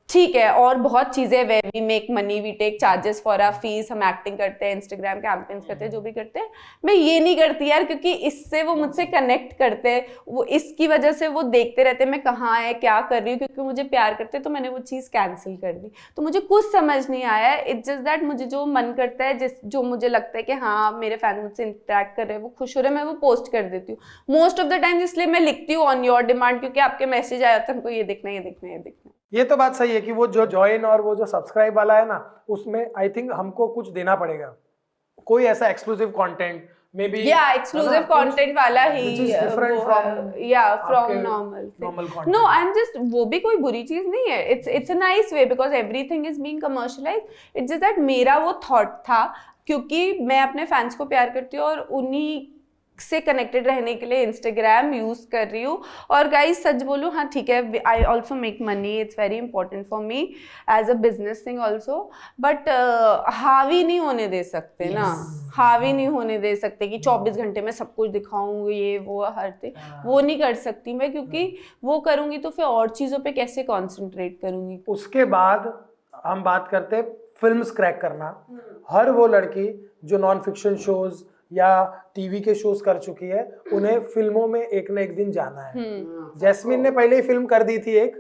ठीक है, और बहुत चीजें way we make money, we take charges for our fees, हम एक्टिंग करते हैं, इंस्टाग्राम कैंपेन्स करते हैं, जो भी करते हैं। मैं ये नहीं करती यार, क्योंकि इससे वो मुझसे कनेक्ट करते हैं, वो इसकी वजह से वो देखते रहते हैं मैं कहाँ है क्या कर रही हूँ, क्योंकि मुझे प्यार करते हैं। तो मैंने वो चीज़ कैंसिल कर दी। तो मुझे कुछ समझ नहीं आया, इट्स जस्ट दैट मुझे जो मन करता है, जो मुझे लगता है कि हाँ मेरे फैन मुझसे इंटरेक्ट कर रहे हैं, वो खुश हो रहे हैं, मैं वो पोस्ट कर देती हूँ मोस्ट ऑफ द टाइम। इसलिए मैं लिखती हूँ ऑन योर डिमांड, क्योंकि आपके मैसेज आया था हमको ये देखना ये देखना ये देखना। ये तो बात सही है कि वो जो ज्वाइन और वो जो सब्सक्राइब वाला है ना, उसमें आई थिंक हमको कुछ देना पड़ेगा, कोई ऐसा एक्सक्लूसिव कंटेंट मे बी, या एक्सक्लूसिव कंटेंट वाला ही different from normal content. No, I am just, वो भी कोई बुरी चीज नहीं है, it's a nice way, because everything is being commercialised. It's just that मेरा वो थॉट था, क्योंकि मैं अपने फैंस को प्यार करती हूँ और उन्हीं से कनेक्टेड रहने के लिए इंस्टाग्राम यूज कर रही हूँ। और गाइस सच बोलूँ, हाँ ठीक है, I also make money, it's very important for me as a business thing also, but हावी नहीं होने दे सकते ना, हावी नहीं होने दे सकते कि 24 घंटे में सब कुछ दिखाऊँ, ये वो हर थिंग, वो नहीं कर सकती मैं, क्योंकि वो करूँगी तो फिर और चीज़ों पे कैसे कॉन्सेंट्रेट करूँगी। उसके बाद हम बात करते हैं फिल्म्स क्रैक करना। हर वो लड़की जो नॉन फिक्शन शोज या टीवी के शोज कर चुकी है, उन्हें फिल्मों में एक न एक दिन जाना है। जैस्मिन ने पहले ही फिल्म कर दी थी, एक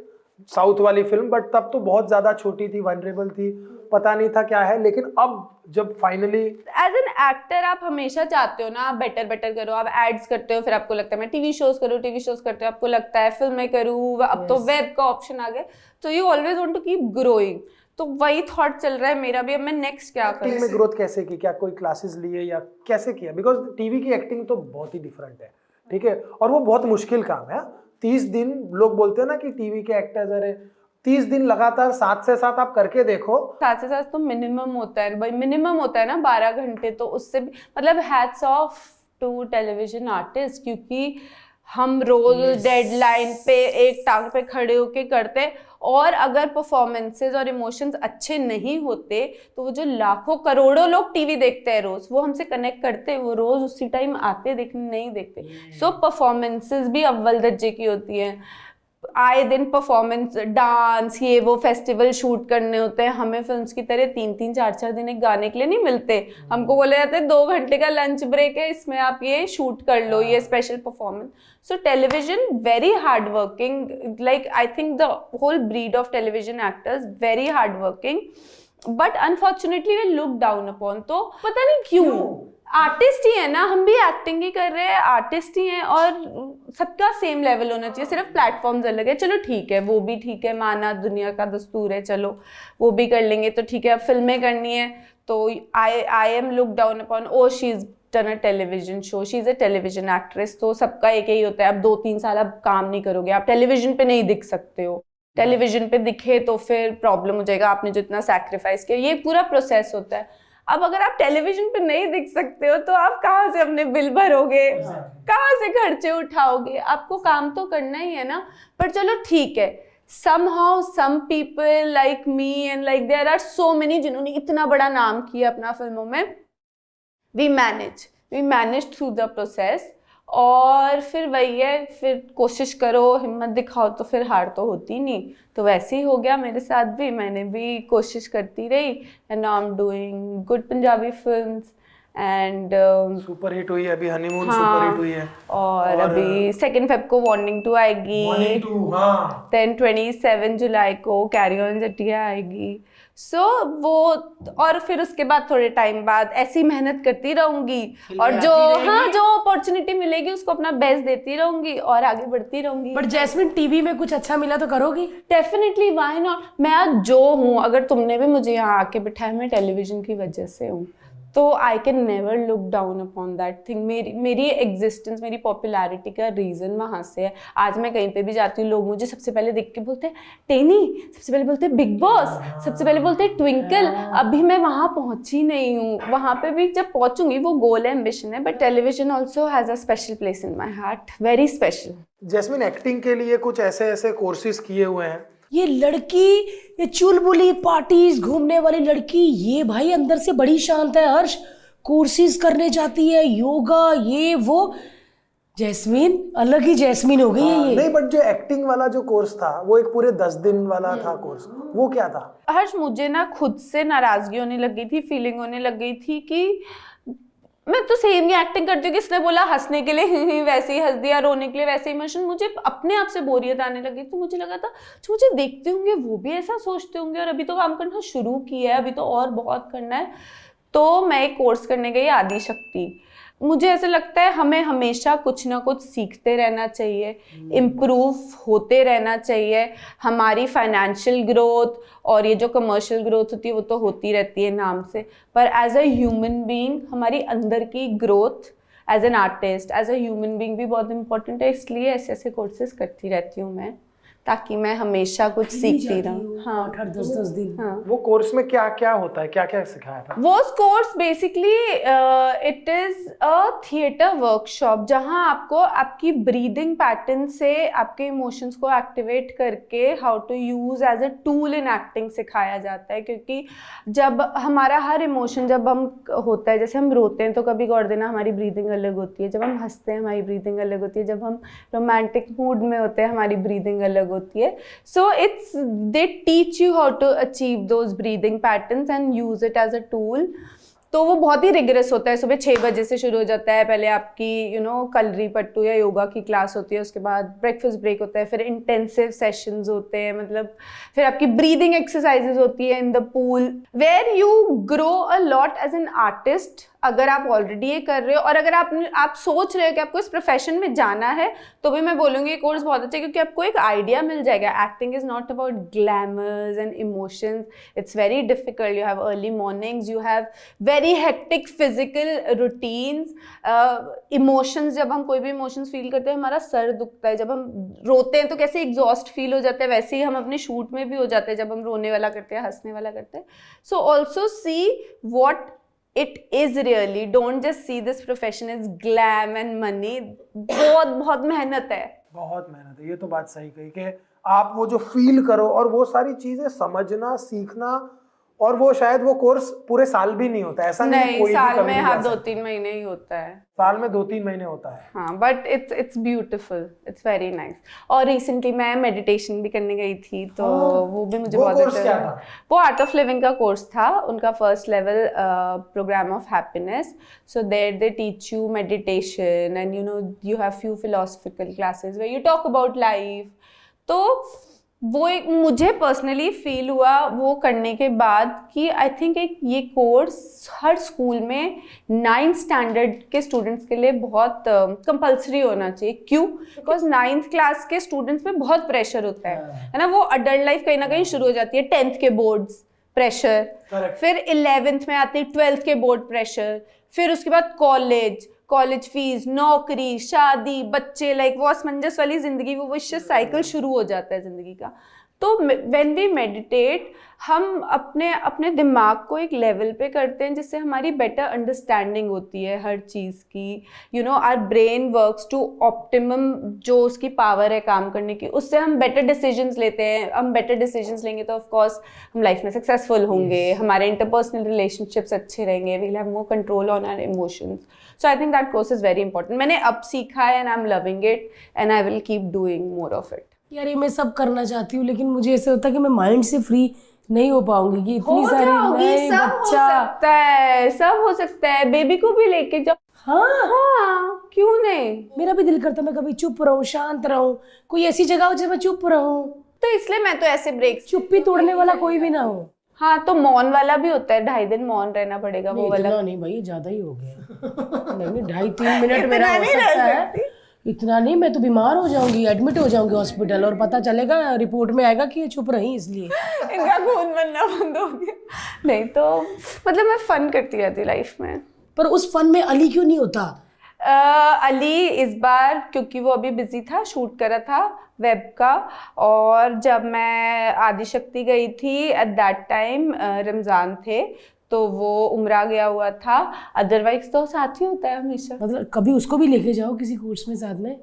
साउथ वाली फिल्म, बट तब तो बहुत ज्यादा छोटी थी, वनरेबल थी, पता नहीं था क्या है। लेकिन अब जब फाइनली एज एन एक्टर आप हमेशा चाहते हो ना, आप बेटर करो, आप एड्स करते हो, फिर आपको लगता है मैं टीवी शोज करूँ, टीवी शोज करते हो आपको लगता है फिल्में करूँ, अब तो वेब का ऑप्शन आ गया, तो you always want to keep growing. तो वही थॉट चल रहा है मेरा भी, अब मैं नेक्स्ट क्या करूँ। एक्टिंग में ग्रोथ कैसे की, क्या कोई क्लासेस लिए या कैसे किया? बिकॉज टीवी की एक्टिंग तो बहुत ही डिफरेंट है, ठीक है, और वो बहुत मुश्किल काम है। 30 दिन लोग बोलते हैं ना कि टीवी के एक्टर्स, अरे 30 दिन लगातार 7 से 7 आप करके देखो। 7 से 7 तो मिनिमम होता है भाई, मिनिमम होता है ना 12 घंटे, तो उससे भी मतलब hats off to television artist, क्योंकि हम रोज डेडलाइन पे एक टांग पे खड़े होके करते, और अगर परफॉर्मेंसेज और इमोशंस अच्छे नहीं होते तो वो जो लाखों करोड़ों लोग टीवी देखते हैं रोज, वो हमसे कनेक्ट करते, वो रोज उसी टाइम आते देखने नहीं देखते। सो परफॉर्मेंसेज भी अव्वल दर्जे की होती हैं, आए दिन परफॉर्मेंस, डांस, ये वो फेस्टिवल शूट करने होते हैं। हमें फिल्म्स की तरह 3-3, 4-4 दिन एक गाने के लिए नहीं मिलते, हमको बोले जाते हैं 2 घंटे का लंच ब्रेक है, इसमें आप ये शूट कर लो, ये special performance. So television very hard working, like I think the whole breed of television actors very hard working, but unfortunately we look down upon. तो पता नहीं क्यों, आर्टिस्ट ही है ना, हम भी एक्टिंग ही कर रहे हैं, आर्टिस्ट ही हैं, और सबका सेम लेवल होना चाहिए, सिर्फ प्लेटफॉर्म्स अलग है। चलो ठीक है, वो भी ठीक है, माना दुनिया का दस्तूर है, चलो वो भी कर लेंगे, तो ठीक है। अब फिल्में करनी है तो I am look down upon, oh she is done a television show, she is a television actress. तो सबका एक ही होता है, अब 2-3 साल आप काम नहीं करोगे, आप टेलीविजन पे नहीं दिख सकते हो, टेलीविजन पे दिखे तो फिर प्रॉब्लम हो जाएगा, आपने जो इतना सैक्रिफाइस किया, ये पूरा प्रोसेस होता है। अब अगर आप टेलीविजन पे नहीं दिख सकते हो तो आप कहाँ से अपने बिल भरोगे, कहाँ से खर्चे उठाओगे? आपको काम तो करना ही है ना। पर चलो ठीक है, somehow some people like me and like there are so many जिन्होंने इतना बड़ा नाम किया अपना फिल्मों में, we manage through the process। और फिर वही है, फिर कोशिश करो, हिम्मत दिखाओ, तो फिर हार तो होती नहीं। तो वैसे ही हो गया मेरे साथ भी, मैंने भी कोशिश करती रही, and now I am doing good Punjabi films, and super hit हुई है अभी, हनीमून हाँ, सुपर हिट हुई है, और अभी 2 Feb को वार्निंग 2 आएगी, हाँ, देन 27 जुलाई को कैरी ऑन जटिया आएगी। सो वो, और फिर उसके बाद थोड़े टाइम बाद ऐसी मेहनत करती रहूंगी, और जो जो अपॉर्चुनिटी मिलेगी उसको अपना बेस्ट देती रहूंगी और आगे बढ़ती रहूंगी। बट जैस्मिन, टीवी में कुछ अच्छा मिला तो करोगी? Definitely, why not. मैं आज जो हूँ, अगर तुमने भी मुझे यहाँ आके बिठाया, मैं टेलीविजन की वजह से हूँ, तो I can never look down upon that thing. मेरी एग्जिस्टेंस, मेरी पॉपुलैरिटी का रीज़न वहाँ से है। आज मैं कहीं पे भी जाती हूँ, लोग मुझे सबसे पहले देख के बोलते हैं टेनी, सबसे पहले बोलते हैं बिग बॉस, सबसे पहले बोलते हैं ट्विंकल। अभी मैं वहाँ पहुँची नहीं हूँ, वहाँ पे भी जब पहुँचूंगी, वो गोल है, एम्बिशन है। But television also has a special place in my heart, very special. Jasmin, acting के लिए कुछ ऐसे कोर्सेज किए हुए हैं? ये लड़की, ये चुलबुली पार्टीज घूमने वाली लड़की, ये भाई अंदर से बड़ी शांत है हर्ष, कोर्सेज करने जाती है, योगा, ये वो। जैस्मीन अलग ही जैस्मीन हो गई है ये। नहीं, बट जो एक्टिंग वाला जो कोर्स था वो एक पूरे 10 दिन वाला था कोर्स, वो क्या था? हर्ष, मुझे ना खुद से नाराजगी होने लग गई थी, फीलिंग होने लग गई थी कि मैं तो सेम ही एक्टिंग करती हूँ, किसने बोला हंसने के लिए वैसे ही हंस दिया, रोने के लिए वैसे इमोशन। मुझे अपने आप से बोरियत आने लगी, तो मुझे लगा था जो मुझे देखते होंगे वो भी ऐसा सोचते होंगे, और अभी तो काम करना शुरू किया है, अभी तो और बहुत करना है। तो मैं एक कोर्स करने गई, आदिशक्ति। मुझे ऐसा लगता है हमें हमेशा कुछ ना कुछ सीखते रहना चाहिए, इम्प्रूव होते रहना चाहिए। हमारी फाइनेंशियल ग्रोथ और ये जो कमर्शियल ग्रोथ होती है वो तो होती रहती है नाम से, पर एज अ ह्यूमन बीइंग हमारी अंदर की growth as an artist, as a human being भी बहुत इंपॉर्टेंट है। इसलिए ऐसे ऐसे कोर्सेज करती रहती हूँ मैं, ताकि मैं हमेशा कुछ सीखती रहूँ। हाँ, 8-10 दिन। हाँ। वो कोर्स में क्या क्या होता है, क्या क्या सिखाया था? वो course basically it is a theatre workshop, जहां आपको आपकी ब्रीदिंग पैटर्न से आपके इमोशंस को एक्टिवेट करके how to use as a tool in acting सिखाया जाता है। क्योंकि जब हमारा हर इमोशन जब हम होता है, जैसे हम रोते हैं तो कभी गौर देना हमारी ब्रीदिंग अलग होती है, जब हम हंसते हैं हमारी ब्रीदिंग अलग होती है, जब हम रोमांटिक मूड में होते हैं हमारी ब्रीदिंग अलग होती है। So it's they teach you how to achieve those breathing patterns and use it as a tool. तो वो बहुत ही रिगरस होता है। सुबह 6 बजे से शुरू हो जाता है। पहले आपकी कलरी पट्टू या योगा की क्लास होती है, उसके बाद ब्रेकफास्ट ब्रेक होता है, फिर इंटेंसिव सेशंस होते हैं, मतलब फिर आपकी ब्रीदिंग एक्सरसाइजेज होती है in the pool, where you grow a lot as an artist. अगर आप ऑलरेडी ये कर रहे हो और अगर आप सोच रहे हो कि आपको इस प्रोफेशन में जाना है, तो भी मैं बोलूँगी ये कोर्स बहुत अच्छा है, क्योंकि आपको एक आइडिया मिल जाएगा। Acting is not about glamorous and emotions, it's very difficult. You have early mornings, you have very hectic physical routines. Emotions, जब हम कोई भी इमोशंस फील करते हैं हमारा सर दुखता है, जब हम रोते हैं तो कैसे एग्जॉस्ट फील हो जाता है, वैसे ही हम अपने शूट में भी हो जाते हैं जब हम रोने वाला करते हैं, हंसने वाला करते हैं। So also see what it is really, don't just see this profession as glam and money। बहुत बहुत मेहनत है, बहुत मेहनत है। ये तो बात सही कही कि आप वो जो फील करो और वो सारी चीजें समझना, सीखना, और वो शायद वो कोर्स पूरे साल भी नहीं होता है। ऐसा नहीं, कोई साल भी कभी में नहीं हाँ जा सकता। 2-3 महीने ही होता है। साल में 2-3 महीने होता है। हाँ, but it's beautiful, it's very nice. और रिसेंटली मैं मेडिटेशन भी करने गई थी, तो वो भी मुझे बहुत कोर्स अच्छा क्या लगा। था? वो आर्ट ऑफ लिविंग का कोर्स था, उनका first level program of happiness. So there they teach you meditation and you have few philosophical classes where you talk about life. तो वो एक मुझे पर्सनली फील हुआ वो करने के बाद कि आई थिंक एक ये कोर्स हर स्कूल में 9th स्टैंडर्ड के स्टूडेंट्स के लिए बहुत कंपलसरी होना चाहिए। क्यों? बिकॉज 9th क्लास के स्टूडेंट्स पे बहुत प्रेशर होता है ना। वो अडल्ट लाइफ कहीं ना कहीं शुरू हो जाती है। 10th के बोर्ड्स प्रेशर, फिर 11th में आती है 12th के बोर्ड प्रेशर, फिर उसके बाद कॉलेज फीस, नौकरी, शादी, बच्चे, लाइक वो असमंजस वाली जिंदगी, वो विशियस साइकिल शुरू हो जाता है जिंदगी का। तो व्हेन वी मेडिटेट हम अपने दिमाग को एक लेवल पे करते हैं जिससे हमारी बेटर अंडरस्टैंडिंग होती है हर चीज़ की। Our brain works to optimum, जो उसकी पावर है काम करने की, उससे हम बेटर डिसीजंस लेते हैं। हम बेटर डिसीजंस लेंगे तो ऑफ कोर्स हम लाइफ में सक्सेसफुल होंगे, हमारे इंटरपर्सनल रिलेशनशिप्स अच्छे रहेंगे, we will have more control on our emotions. So I think that course is very important. मैंने अब सीखा है and I am loving it and I will keep doing more of it. यार ये मैं सब करना चाहती हूँ, लेकिन मुझे ऐसा होता है कि मैं माइंड से फ्री नहीं हो पाऊंगी कि इतनी सारी नए बच्चा सब हो सकता है। बेबी को भी लेके जाओ। हाँ, क्यों नहीं? मेरा भी दिल करता मैं कभी चुप रहूं, शांत रहूं, कोई ऐसी जगह हो जहाँ मैं चुप रहूं। तो इसलिए मैं तो ऐसे ब्रेक, चुप्पी तोड़ने वाला कोई भी ना हो। हाँ, तो मौन वाला भी होता है, 2.5 दिन मौन रहना पड़ेगा। वो वाला नहीं भाई, ये ज्यादा ही हो गया। नहीं 2.5-3 मिनट मेरा हो सकता है, इतना नहीं। मैं तो बीमार हो जाऊंगी, एडमिट हो जाऊंगी हॉस्पिटल, और पता चलेगा रिपोर्ट में आएगा कि ये चुप रही इसलिए इनका खून बनना बंद हो गया। नहीं तो मतलब मैं फन करती रहती लाइफ में। पर उस फन में अली क्यों नहीं होता? अली इस बार, क्योंकि वो अभी बिजी था, शूट कर रहा था वेब का, और जब मैं आदिशक्ति गई थी एट दैट टाइम रमज़ान थे, तो वो उम्रा गया हुआ था। अदरवाइज तो साथ ही होता है हमेशा। मतलब कभी उसको भी लेके जाओ किसी कोर्स में साथ में।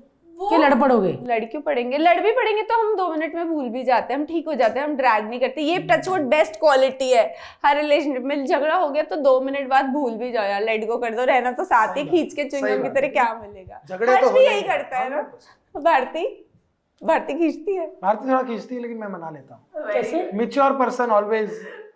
कि लड़ पड़ोगे? लड़ क्यों पड़ेंगे, लड़ भी पड़ेंगे तो हम 2 मिनट में भूल भी जाते हैं, हम ठीक हो जाते हैं, हम ड्रैग नहीं करते। ये टचवुड बेस्ट क्वालिटी है हर रिलेशनशिप में। झगड़ा हो गया तो 2 मिनट बाद भूल भी जाओ यार, लेट गो कर दो, रहना तो साथ ही, खींच के च्युइंगम की तरह क्या मिलेगा। झगड़े हर्ष तो भी होने यही ही करता है ना। हैं। भारती खींचती है। भारती थोड़ा खींचती है लेकिन मैं मना लेता हूँ। कैसे? मिच्योर पर्सन ऑलवेज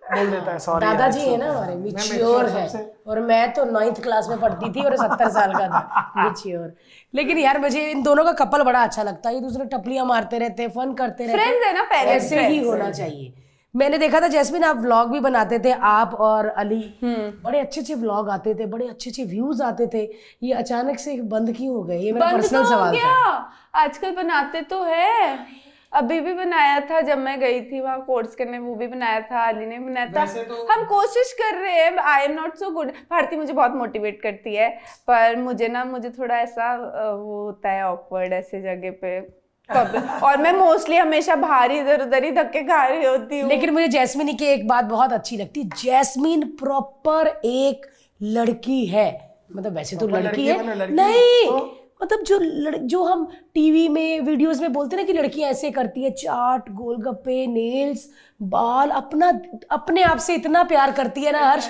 बोल देता है सॉरी। दादाजी है ना हमारे, मिच्योर है, और मैं तो 9th क्लास में पढ़ती थी और 70 साल का था, मिच्योर। लेकिन यार मुझे इन दोनों का कपल बड़ा अच्छा लगता है, ये दूसरे टपलियां मारते रहते हैं, फन करते रहते हैं, फ्रेंड्स है ना, पेरेंट्स ऐसे ही होना चाहिए। मैंने देखा था जैस्मिन, आप व्लॉग भी बनाते थे, आप और अली, बड़े अच्छे अच्छे व्लॉग आते थे, बड़े अच्छे अच्छे व्यूज आते थे। ये अचानक से बंद क्यों हो गए? ये मेरा पर्सनल सवाल था। आजकल बनाते तो है, अभी भी बनाया था जब मैं गई थी वहाँ कोर्स करने, वो भी बनाया था, अली ने बनाया था। हम कोशिश कर रहे हैं, I am not so good. Bharti मुझे बहुत मोटिवेट करती है, पर मुझे थोड़ा ऐसा वो होता है ऑकवर्ड ऐसे जगह पे और मैं मोस्टली हमेशा बाहर इधर उधर ही धक्के खा रही होती हूँ। लेकिन मुझे जैस्मिन की एक बात बहुत अच्छी लगती है, जैस्मिन प्रॉपर एक लड़की है। मतलब वैसे तो लड़की है नहीं, मतलब जो हम टीवी में वीडियोस में बोलते हैं ना कि लड़कियां ऐसे करती है, चाट, गोलगप्पे, नेल्स, बाल, अपने आप से इतना प्यार करती है ना हर्ष।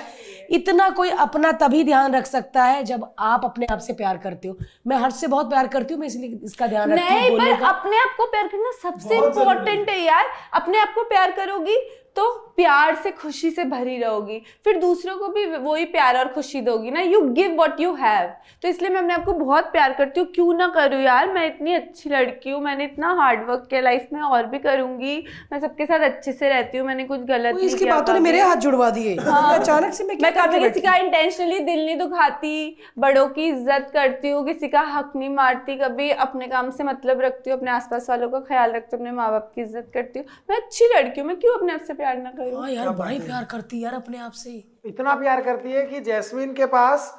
इतना कोई अपना तभी ध्यान रख सकता है जब आप अपने आप से प्यार करते हो। मैं हर्ष से बहुत प्यार करती हूँ, मैं इसलिए इसका ध्यान रखती हूँ। नहीं, पर अपने आप को प्यार करना सबसे इम्पोर्टेंट है यार। अपने आप को प्यार करोगी तो प्यार से, खुशी से भरी रहोगी, फिर दूसरों को भी वही प्यार और खुशी दोगी ना। You give what you have. तो इसलिए मैं अपने आप को बहुत प्यार करती हूँ। क्यों ना करूँ यार, मैं इतनी अच्छी लड़की हूँ, मैंने इतना हार्ड वर्क किया लाइफ में, और भी करूंगी। मैं सबके साथ अच्छे से रहती हूँ, मैंने कुछ गलत नहीं किया। इसकी बातों ने मेरे हाथ जुड़वा दिए। अचानक से मैं कभी किसी का इंटेंशनली दिल नहीं दुखाती, बड़ों की इज्जत करती हूँ, किसी का हक नहीं मारती, कभी अपने काम से मतलब रखती हूँ, अपने आसपास वालों का ख्याल रखती हूँ, अपने माँ बाप की इज्जत करती हूँ। मैं अच्छी लड़की हूँ, मैं क्यों अपने आप से प्यार ना करूं? हाँ यार, बड़ा ही प्यार करती यार अपने आप से। इतना प्यार करती है कि जैस्मिन के पास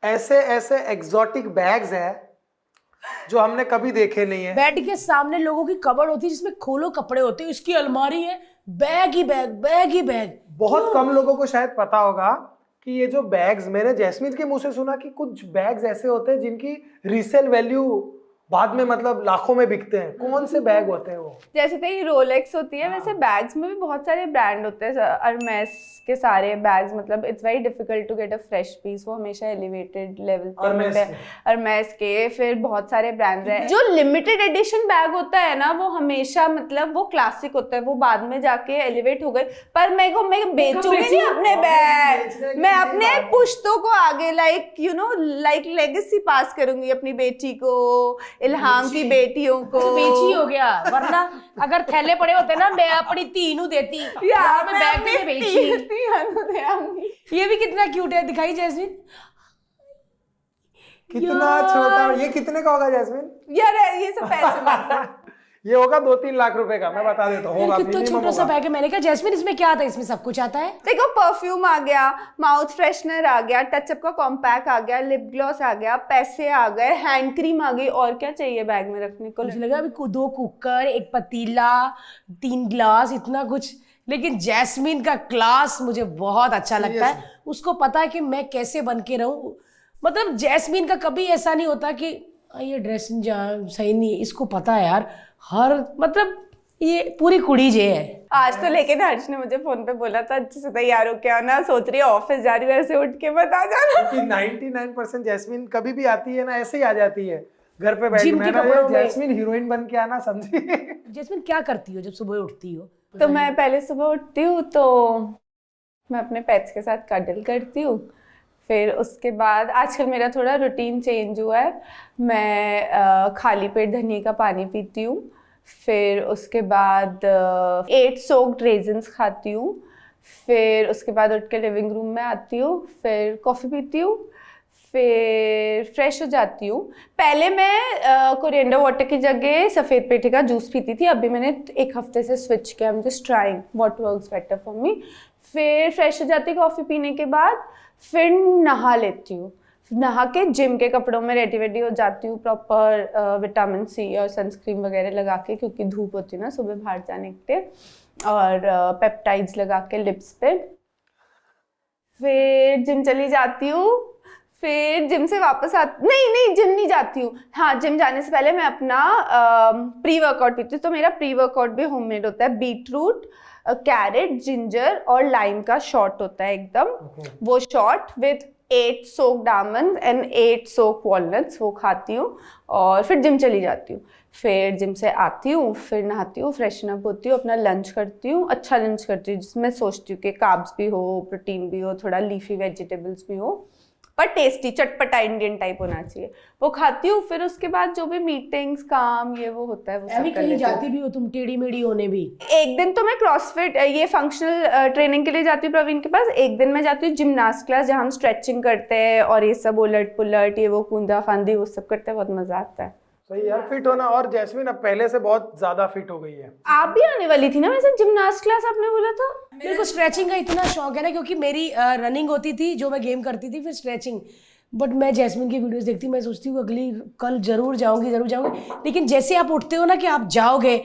ऐसे ऐसे एग्जॉटिक बैग्स हैं जो हमने कभी देखे नहीं है। बेड के सामने लोगों की कबर्ड होती है जिसमें खोलो कपड़े होते हैं, इसकी अलमारी है, बैग ही बैग, बैग ही बैग। बहुत कम लोगों को शायद पता होगा कि ये जो बैग्स, मैंने जैस्मिन के मुंह से सुना कि कुछ बैग्स ऐसे होते हैं जिनकी रीसेल वैल्यू बाद में मतलब लाखों में बिकते हैं। कौन से बैग होते हैं वो? जैसे कहीं रोलेक्स होती है, वैसे बैग्स में भी बहुत सारे ब्रांड होते हैं। हरमेस के सारे बैग्स, मतलब it's very difficult to get a fresh piece, वो हमेशा एलिवेटेड लेवल पे मिलते हैं। हरमेस के फिर बहुत सारे ब्रांड्स हैं। जो लिमिटेड एडिशन बैग होता है ना, वो हमेशा मतलब वो क्लासिक होता है, वो बाद में जाके एलिवेट हो गए। पर मैं बेचूंगी नहीं अपने बैग, मैं अपने पुश्तों को आगे लाइक लेगेसी पास करूंगी अपनी बेटी को, इल्हाम की बेटियों को। बेची हो गया, वरना अगर थैले पड़े होते ना मैं अपनी तीनू देती यार, मैं बैग में बेची। ये भी कितना क्यूट है, दिखाई जैस्मिन, कितना छोटा। ये कितने का होगा जैस्मिन? यार ये सब पैसे ये होगा 2-3 लाख रुपए का, मैं बता देता हूँ। कितना छोटा सा बैग है। मैंने कहा जैस्मिन इसमें क्या आता है? इसमें सब कुछ आता है। देखो, परफ्यूम आ गया, माउथ फ्रेशनर आ गया, टचअप का कॉम्पैक्ट आ गया, लिप ग्लॉस आ गया, पैसे आ गए, हैंड क्रीम आ गई, और क्या चाहिए बैग में रखने को? मुझे लगा अभी 2 कुकर, 1 पतीला, 3 ग्लास, इतना कुछ। लेकिन जैस्मिन का क्लास मुझे बहुत अच्छा लगता है। उसको पता है कि मैं कैसे बन के रहूं। मतलब जैस्मिन का कभी ऐसा नहीं होता कि ये ड्रेस सही नहीं है, इसको पता है यार हर, मतलब ये पूरी कुड़ी जे है। आज तो लेकिन हर्ष ने मुझे फोन पे बोला था अच्छे से तैयार हो के आना, सोच रही है ऑफिस जा रही हूँ, ऐसे उठ के मत आ जाना। क्योंकि 99% जैस्मिन कभी भी आती है ना, ऐसे ही आ जाती है घर पे बैठ के। जैस्मिन हीरोइन बन के आना, समझी? जैस्मिन क्या करती हो जब सुबह उठती हो? तो मैं पहले सुबह उठती हूँ तो मैं अपने पेट्स के साथ कडल करती हूँ। फिर उसके बाद आजकल मेरा थोड़ा रूटीन चेंज हुआ है, मैं खाली पेट धनिया का पानी पीती हूँ। फिर उसके बाद 8 सोक्ड रेजिन्स खाती हूँ। फिर उसके बाद उठ के लिविंग रूम में आती हूँ, फिर कॉफ़ी पीती हूँ, फिर फ्रेश हो जाती हूँ। पहले मैं कोरिएंडर वाटर की जगह सफ़ेद पेठे का जूस पीती थी, अभी मैंने 1 हफ्ते से स्विच किया। आई am just trying what works better for me. फिर फ्रेश हो जाती, कॉफ़ी पीने के बाद फिर नहा लेती हूँ। नहा के जिम के कपड़ों में रेडी हो जाती हूँ, प्रॉपर विटामिन सी और सनस्क्रीन वगैरह लगा के, क्योंकि धूप होती है ना सुबह बाहर जाने के लिए, और पेप्टाइड्स लगा के लिप्स पे। फिर जिम चली जाती हूँ, फिर जिम से वापस नहीं जिम नहीं जाती हूँ। हाँ, जिम जाने से पहले मैं अपना प्री वर्कआउट पीती हूँ। तो मेरा प्री वर्कआउट भी होममेड होता है। बीटरूट, कैरेट, जिंजर और लाइम का शॉट होता है एकदम। वो shot with 8 soaked almonds and 8 soaked walnuts, वो खाती हूँ और फिर जिम चली जाती हूँ। फिर जिम से आती हूँ, फिर नहाती हूँ, फ्रेशन अप होती हूँ, अपना लंच करती हूँ। अच्छा लंच करती हूँ जिसमें सोचती हूँ कि कार्ब्स भी हो, प्रोटीन भी हो, थोड़ा लीफी वेजिटेबल्स भी हो, पर टेस्टी चटपटा इंडियन टाइप होना चाहिए। वो खाती हूँ। फिर उसके बाद जो भी मीटिंग्स, काम, ये वो होता है वो सब कर कहीं लेती हूँ। जाती भी हो तुम टेढ़ी मेढ़ी होने भी? एक दिन तो मैं क्रॉसफिट, ये फंक्शनल ट्रेनिंग के लिए जाती हूँ प्रवीण के पास। एक दिन मैं जाती हूँ जिम्नास्ट क्लास, जहाँ हम स्ट्रेचिंग करते हैं और ये सब उलट पुलट, ये वो कूंदा फांदी, वो सब करते हैं। बहुत मजा आता है। सही यार, फिट होना। और जैस्मिन अब पहले से बहुत ज्यादा फिट हो गई है। आप भी आने वाली थी ना वैसे जिम्नास्ट क्लास, आपने बोला था। मेरे को स्ट्रेचिंग का इतना शौक है ना, क्योंकि मेरी रनिंग होती थी जो मैं गेम करती थी, फिर स्ट्रेचिंग। बट मैं जैस्मिन की वीडियोस देखती हूँ, मैं सोचती हूँ कल जरूर जाऊंगी। लेकिन जैसे आप उठते हो ना कि आप जाओगे,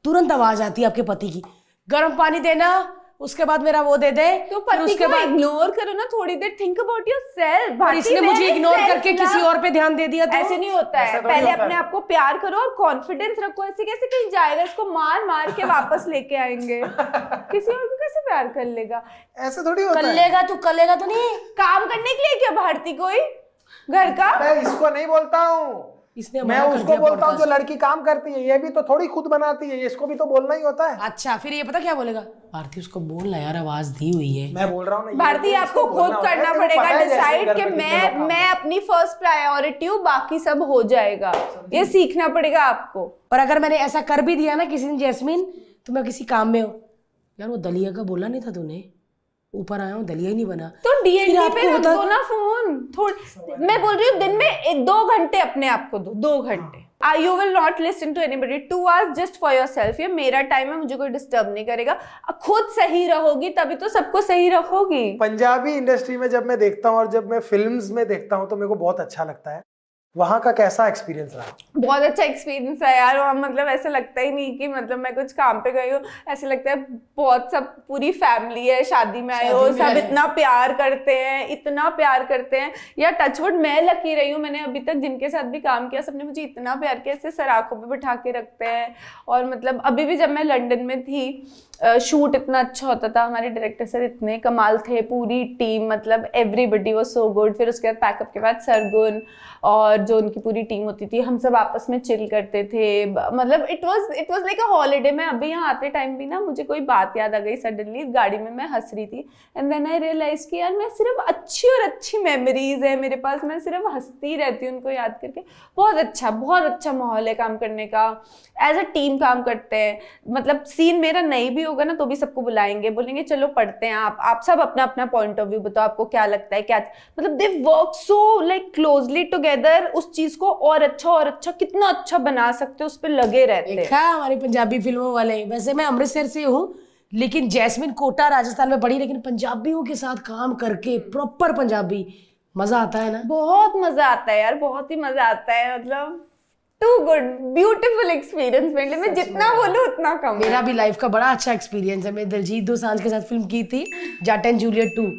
तुरंत आवाज आती है आपके पति की, गर्म पानी देना, उसके बाद मेरा वो दे दे। तो पति को इग्नोर करो ना थोड़ी देर, थिंक अबाउट योरसेल्फ। इसने मुझे इग्नोर करके किसी और पे ध्यान दे दिया। तो ऐसे नहीं होता है। पहले अपने आप को प्यार करो और कॉन्फिडेंस रखो। ऐसे कैसे कहीं जाएगा, इसको मार मार के वापस लेके आएंगे। किसी और को कैसे प्यार कर लेगा? ऐसे थोड़ी होता है। कर लेगा तो नहीं। काम करने के लिए क्या भारती कोई घर का? मैं इसको नहीं बोलता हूँ, मैं उसको बोलता हूँ जो लड़की काम करती है। ये भी तो थोड़ी खुद बनाती है, इसको भी तो बोलना ही होता है। अच्छा, फिर ये पता क्या बोलेगा? भारती उसको बोलना यार, आवाज दी हुई है। मैं बोल रहा हूँ ना, भारती आपको खुद करना पड़ेगा डिसाइड कि मैं अपनी फर्स्ट प्रायोरिटी हूँ, बाकी सब हो जाएगा। ये सीखना पड़ेगा आपको। और अगर मैंने ऐसा कर भी दिया ना किसी दिन जैस्मिन, तो मैं किसी काम में हो, यार वो दलिया का बोला नहीं था तूने, ऊपर आया हूँ दलिया ही नहीं बना, तो डीएनडी पे रख दो ना फोन। मैं बोल रही हूँ दिन में 2 घंटे अपने आप को दो, 2 घंटे। You will not listen to anybody. 2 hours just for yourself. ये मेरा टाइम है, मुझे कोई डिस्टर्ब नहीं करेगा। खुद सही रहोगी तभी तो सबको सही रखोगी। पंजाबी इंडस्ट्री में जब मैं देखता हूँ और जब मैं फिल्म्स में देखता हूँ तो मेरे को बहुत अच्छा लगता है। वहाँ का कैसा एक्सपीरियंस रहा? बहुत अच्छा एक्सपीरियंस है यार। वहाँ मतलब ऐसा लगता ही नहीं कि मतलब मैं कुछ काम पे गई हूँ। ऐसे लगता है बहुत सब पूरी फैमिली है, शादी में आए हो, सब इतना प्यार करते हैं, इतना प्यार करते हैं। या टचवुड मैं लकी रही हूँ, मैंने अभी तक जिनके साथ भी काम किया सबने मुझे इतना प्यार किया, ऐसे सर आंखों पे बिठा के रखते हैं। और मतलब अभी भी जब मैं लंदन में थी, शूट इतना अच्छा होता था, हमारे डायरेक्टर सर इतने कमाल थे, पूरी टीम, मतलब एवरीबडी वाज सो गुड। फिर उसके बाद पैकअप के बाद सरगुन और जो उनकी पूरी टीम होती थी, हम सब आपस में चिल करते थे। मतलब it was like a holiday. मैं अभी यहाँ आते टाइम भी ना मुझे कोई बात याद आ गई सडनली, गाड़ी में मैं हंस रही थी एंड देन आई रियलाइज कि यार मैं सिर्फ अच्छी और अच्छी मेमोरीज है मेरे पास, मैं सिर्फ हंसती रहती हूँ उनको याद करके। बहुत अच्छा माहौल है काम करने का। एज अ टीम काम करते हैं। मतलब सीन मेरा नहीं भी होगा ना तो भी सबको बुलाएंगे, बोलेंगे चलो पढ़ते हैं, आप सब अपना अपना पॉइंट ऑफ व्यू बताओ, आपको क्या लगता है, क्या मतलब they work so like closely together, उस चीज को और अच्छा कितना अच्छा बना सकते हो उस पर लगे रहते हैं। देखा हमारी पंजाबी फिल्मों वाले। वैसे मैं अमृतसर से हूँ, लेकिन जैस्मिन कोटा राजस्थान में पढ़ी, लेकिन पंजाबियों के साथ काम करके प्रॉपर पंजाबी, मजा आता है ना? बहुत मजा आता है यार, बहुत ही मजा आता है। मतलब टू गुड, ब्यूटीफुल एक्सपीरियंस। मैं जितना बोलूं उतना कम। मेरा भी लाइफ का बड़ा अच्छा एक्सपीरियंस है। मैं दिलजीत दोसांझ के साथ फिल्म की थी, जाट एंड जूलियट 2।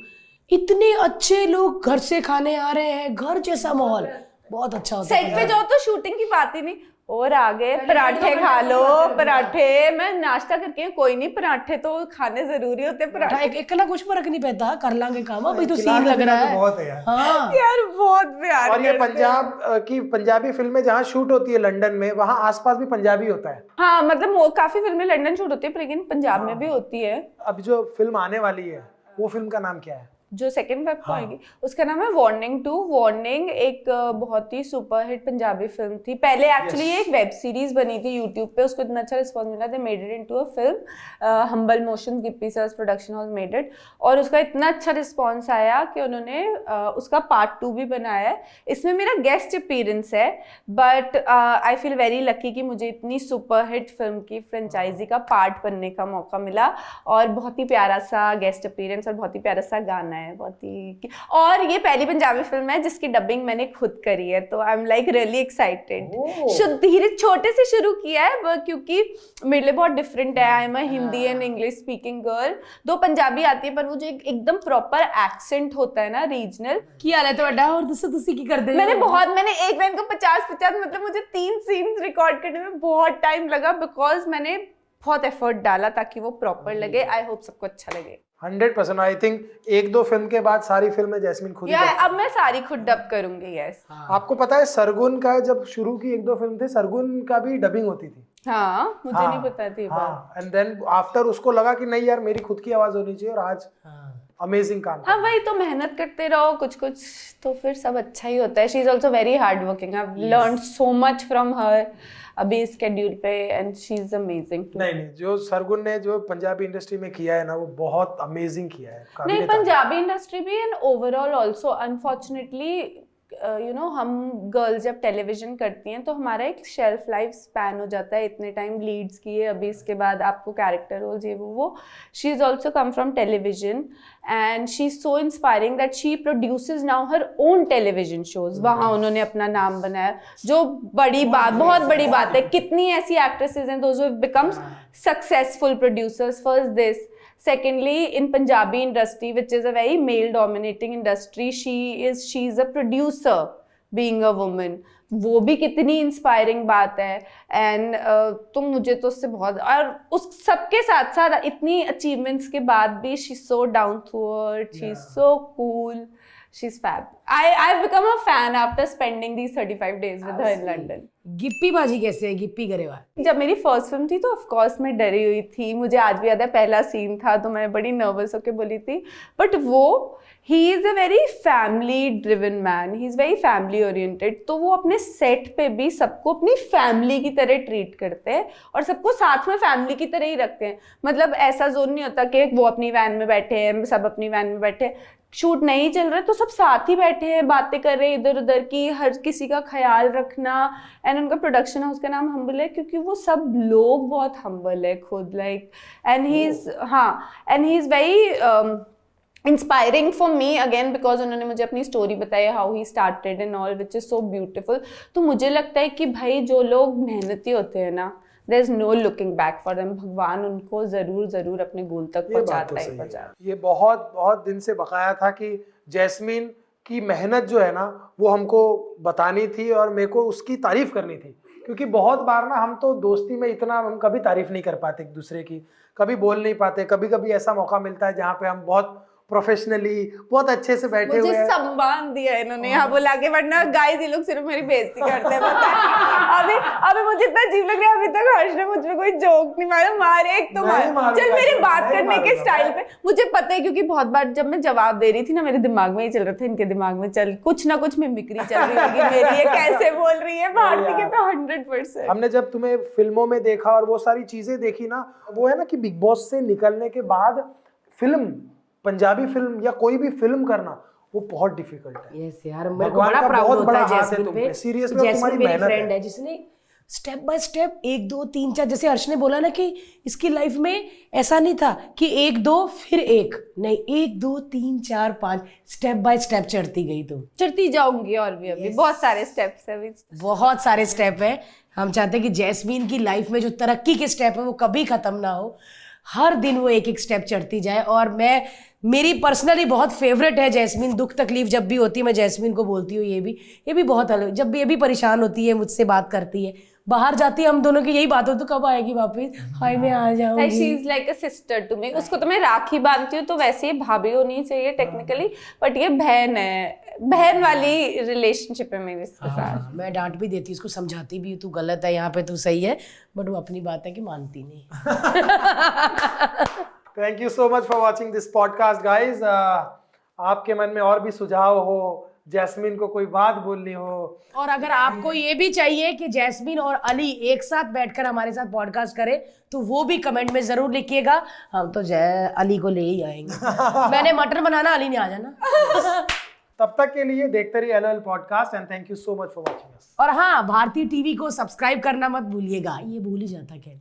इतने अच्छे लोग घर से खाने आ रहे हैं, घर जैसा माहौल, बहुत अच्छा होता है। सेट पे जाओ तो शूटिंग की बात ही नहीं। और आगे पराठे खा लो, पराठे मैं नाश्ता करके, कोई नहीं पराठे तो खाने जरूरी होते। पराठे एक ना कुछ फर्क नहीं पड़ता, कर लांगे काम। अभी तो सीन लग रहा है बहुत है यार। हाँ यार बहुत प्यार। और ये पंजाब की पंजाबी फिल्में जहाँ शूट होती है लंदन में, वहाँ आसपास भी पंजाबी होता है। हाँ मतलब वो काफी फिल्में लंदन शूट होती है, लेकिन पंजाब में भी होती है। अब जो फिल्म आने वाली है वो फिल्म का नाम क्या है? जो सेकंड वेब को आएगी उसका नाम है वार्निंग 2। वार्निंग एक बहुत ही सुपरहिट पंजाबी फिल्म थी। पहले एक्चुअली ये एक वेब सीरीज बनी थी यूट्यूब पे, उसको इतना अच्छा रिस्पॉन्स मिला, they made it into a film. Humble motion, Gippy sir's production house made it, और उसका इतना अच्छा रिस्पॉन्स आया कि उन्होंने उसका पार्ट 2 भी बनाया है। इसमें मेरा गेस्ट अपीयरेंस है, but I feel very lucky कि मुझे इतनी सुपरहिट फिल्म की फ्रेंचाइजी का पार्ट बनने का मौका मिला। और बहुत ही प्यारा सा गेस्ट अपीयरेंस और बहुत ही प्यारा सा गाना है है, बहुत ही। और ये पहली पंजाबी फिल्म है जिसकी डबिंग मैंने खुद करी है, तो I am like really excited. धीरे छोटे से शुरू किया है क्योंकि मेरे लिए बहुत डिफरेंट है। आई am a Hindi and English speaking girl, दो पंजाबी आती है पर वो जो एकदम प्रॉपर एक्सेंट होता है ना रीजनल। की हाल है ਤੁਹਾਡਾ और ਤੁਸੀਂ ਕੀ ਕਰਦੇ? मैंने एक लाइन को 50 मतलब मुझे 3 सीन्स रिकॉर्ड करने में बहुत टाइम लगा, बिकॉज मैंने बहुत एफर्ट डाला ताकि वो प्रॉपर लगे। आई होप सबको अच्छा लगे। 100%। आई थिंक 1-2 फिल्म के बाद सारी फिल्में जैस्मिन खुद ही अब मैं सारी खुद डब करूंगी। यस। आपको पता है सरगुन का जब शुरू की 1-2 फिल्म थे, सरगुन का भी डबिंग होती थी। हाँ, मुझे नहीं पता थी। हाँ, एंड देन आफ्टर उसको लगा कि नहीं यार मेरी खुद की आवाज होनी चाहिए, और आज अमेजिंग काम। हाँ वही तो, मेहनत करते रहो कुछ कुछ तो फिर सब अच्छा ही होता है। She is also very hard working. I have learned so much from her अभी स्केड्यूल पे, एंड शी इज अमेजिंग। नहीं, जो सरगुन ने जो पंजाबी इंडस्ट्री में किया है ना, वो बहुत अमेजिंग किया है। नहीं, पंजाबी इंडस्ट्री भी and overall also. Unfortunately you know, हम गर्ल्स जब टेलीविजन करती हैं तो हमारा एक शेल्फ लाइफ स्पैन हो जाता है, इतने टाइम लीड्स किए, अभी इसके बाद आपको कैरेक्टर रोल्स ये वो। She is also come from television and she is so inspiring that she produces now her own television shows. वहाँ उन्होंने अपना नाम बनाया, जो बड़ी बात, बहुत बड़ी बात है। कितनी ऐसी एक्ट्रेसेस हैं those who have become successful producers. First this, secondly in Punjabi industry, which is a very male dominating industry, she is a producer being a woman. वो भी कितनी इंस्पायरिंग बात है। एंड तो मुझे तो उससे बहुत, और उस सबके साथ साथ इतनी अचीवमेंट्स के बाद भी she so down to earth, she is so cool, she is fab. I've become a fan after spending these 35 days with her in London. Gippy बाजी कैसे है? गिप्पी गरेवाल जब मेरी फर्स्ट फिल्म थी तो ऑफ कोर्स मैं डरी हुई थी। मुझे आज भी याद है, पहला सीन था तो मैं बड़ी नर्वस होकर बोली थी। बट वो, he is a very family driven man, he is very family oriented. तो वो अपने सेट पे भी सबको अपनी फैमिली की तरह ट्रीट करते हैं और सबको साथ में फैमिली की तरह ही रखते हैं। मतलब ऐसा जोन नहीं होता कि वो अपनी वैन में बैठे हैं, सब अपनी वैन में बैठे हैं, शूट नहीं चल रहा तो सब साथ ही बैठे हैं, बातें कर रहे हैं इधर उधर की, हर किसी का ख्याल रखना। एंड उनका प्रोडक्शन हाउस का नाम हम्बल है क्योंकि वो सब लोग बहुत हम्बल है खुद, like. And he is very inspiring for me again, because उन्होंने मुझे अपनी स्टोरी बताई, how he started and all, which is so beautiful. तो मुझे लगता है कि भाई जो लोग मेहनती होते हैं ना, there is no looking back for them. भगवान उनको जरूर अपने गोल तक पहुंचाता ही पहुंचाता। ये बहुत दिन से बकाया था कि जैस्मिन की मेहनत जो है ना वो हमको बतानी थी और मेरे को उसकी तारीफ करनी थी, क्योंकि बहुत बार ना हम तो दोस्ती में इतना हम कभी तारीफ नहीं कर पाते एक दूसरे की, कभी बोल नहीं पाते। कभी ऐसा मौका मिलता है जहाँ पे हम बहुत प्रोफेशनली बहुत अच्छे से बैठे हुए हैं। मुझे सम्मान दिया इन्होंने यहाँ बुला के, वरना गाइस ये लोग सिर्फ मेरी बेइज्जती करते हैं। अभी मुझे इतना अजीब लग रहा है, अभी तक हर्ष ने मुझ पे कोई जोक नहीं मारा। मारे एक तो मार। चल, मेरी बात करने के स्टाइल पे मुझे पता है, क्योंकि बहुत बार जब मैं जवाब दे रही थी ना, मेरे दिमाग में ही चल रहा था, इनके दिमाग में चल कुछ ना कुछ मिमिक्री चल रही होगी मेरी, ये कैसे बोल रही है भारती के। तो 100% हमने जब तुम्हें फिल्मों में देखा और वो सारी चीजें देखी ना, वो है ना कि बिग बॉस से निकलने के बाद फिल्म, पंजाबी फिल्म या कोई भी फिल्म करना वो बहुत डिफिकल्ट है। यस यार, मेरे को बड़ा प्राउड होता है जैस्मिन पे। सीरियसली तुम्हारी मेरी फ्रेंड है जिसने स्टेप बाय स्टेप 1 2 3 4, जैसे हर्ष ने बोला ना कि इसकी लाइफ में ऐसा नहीं था कि 1 2 फिर 1, नहीं 1 2 3 4 5 स्टेप बाय स्टेप चढ़ती गई। तो चढ़ती जाऊंगी और भी अभी बहुत सारे स्टेप्स है, बहुत सारे स्टेप है। हम चाहते हैं कि जैस्मिन की लाइफ में जो तरक्की के स्टेप है वो कभी खत्म ना हो, हर दिन वो एक स्टेप चढ़ती जाए। और मेरी पर्सनली बहुत फेवरेट है जैस्मिन। दुख तकलीफ जब भी होती है मैं जैस्मिन को बोलती हूँ, ये भी बहुत अलग, जब भी ये भी परेशान होती है मुझसे बात करती है, बाहर जाती है, हम दोनों की यही बात हो, तो कब आएगी वापस, हाय मैं आ जाऊंगी। She is like a sister to me. उसको तो मैं राखी बांधती हूँ, तो वैसे ही भाभी होनी चाहिए टेक्निकली, बट ये बहन है, बहन वाली रिलेशनशिप है मेरे साथ। मैं डांट भी देती हूँ, उसको समझाती भी हूँ, तू गलत है यहाँ पे, तू सही है, बट वो अपनी बात है कि मानती नहीं। Thank you so much for watching this podcast guys. आपके मन में और भी सुझाव हो, जैस्मिन को कोई बात बोलनी हो, और अगर आपको ये भी चाहिए कि जैस्मिन और अली एक साथ बैठकर हमारे साथ पॉडकास्ट करें, तो वो भी कमेंट में जरूर लिखिएगा। हम तो अली को ले ही आएंगे। मैंने मटन बनाना, अली ने आ जाना। तब तक के लिए देखते रहिए LOL podcast and thank you so much for watching us. और हाँ, भारती टीवी को सब्सक्राइब करना मत भूलिएगा, ये भूल ही जाता कहना।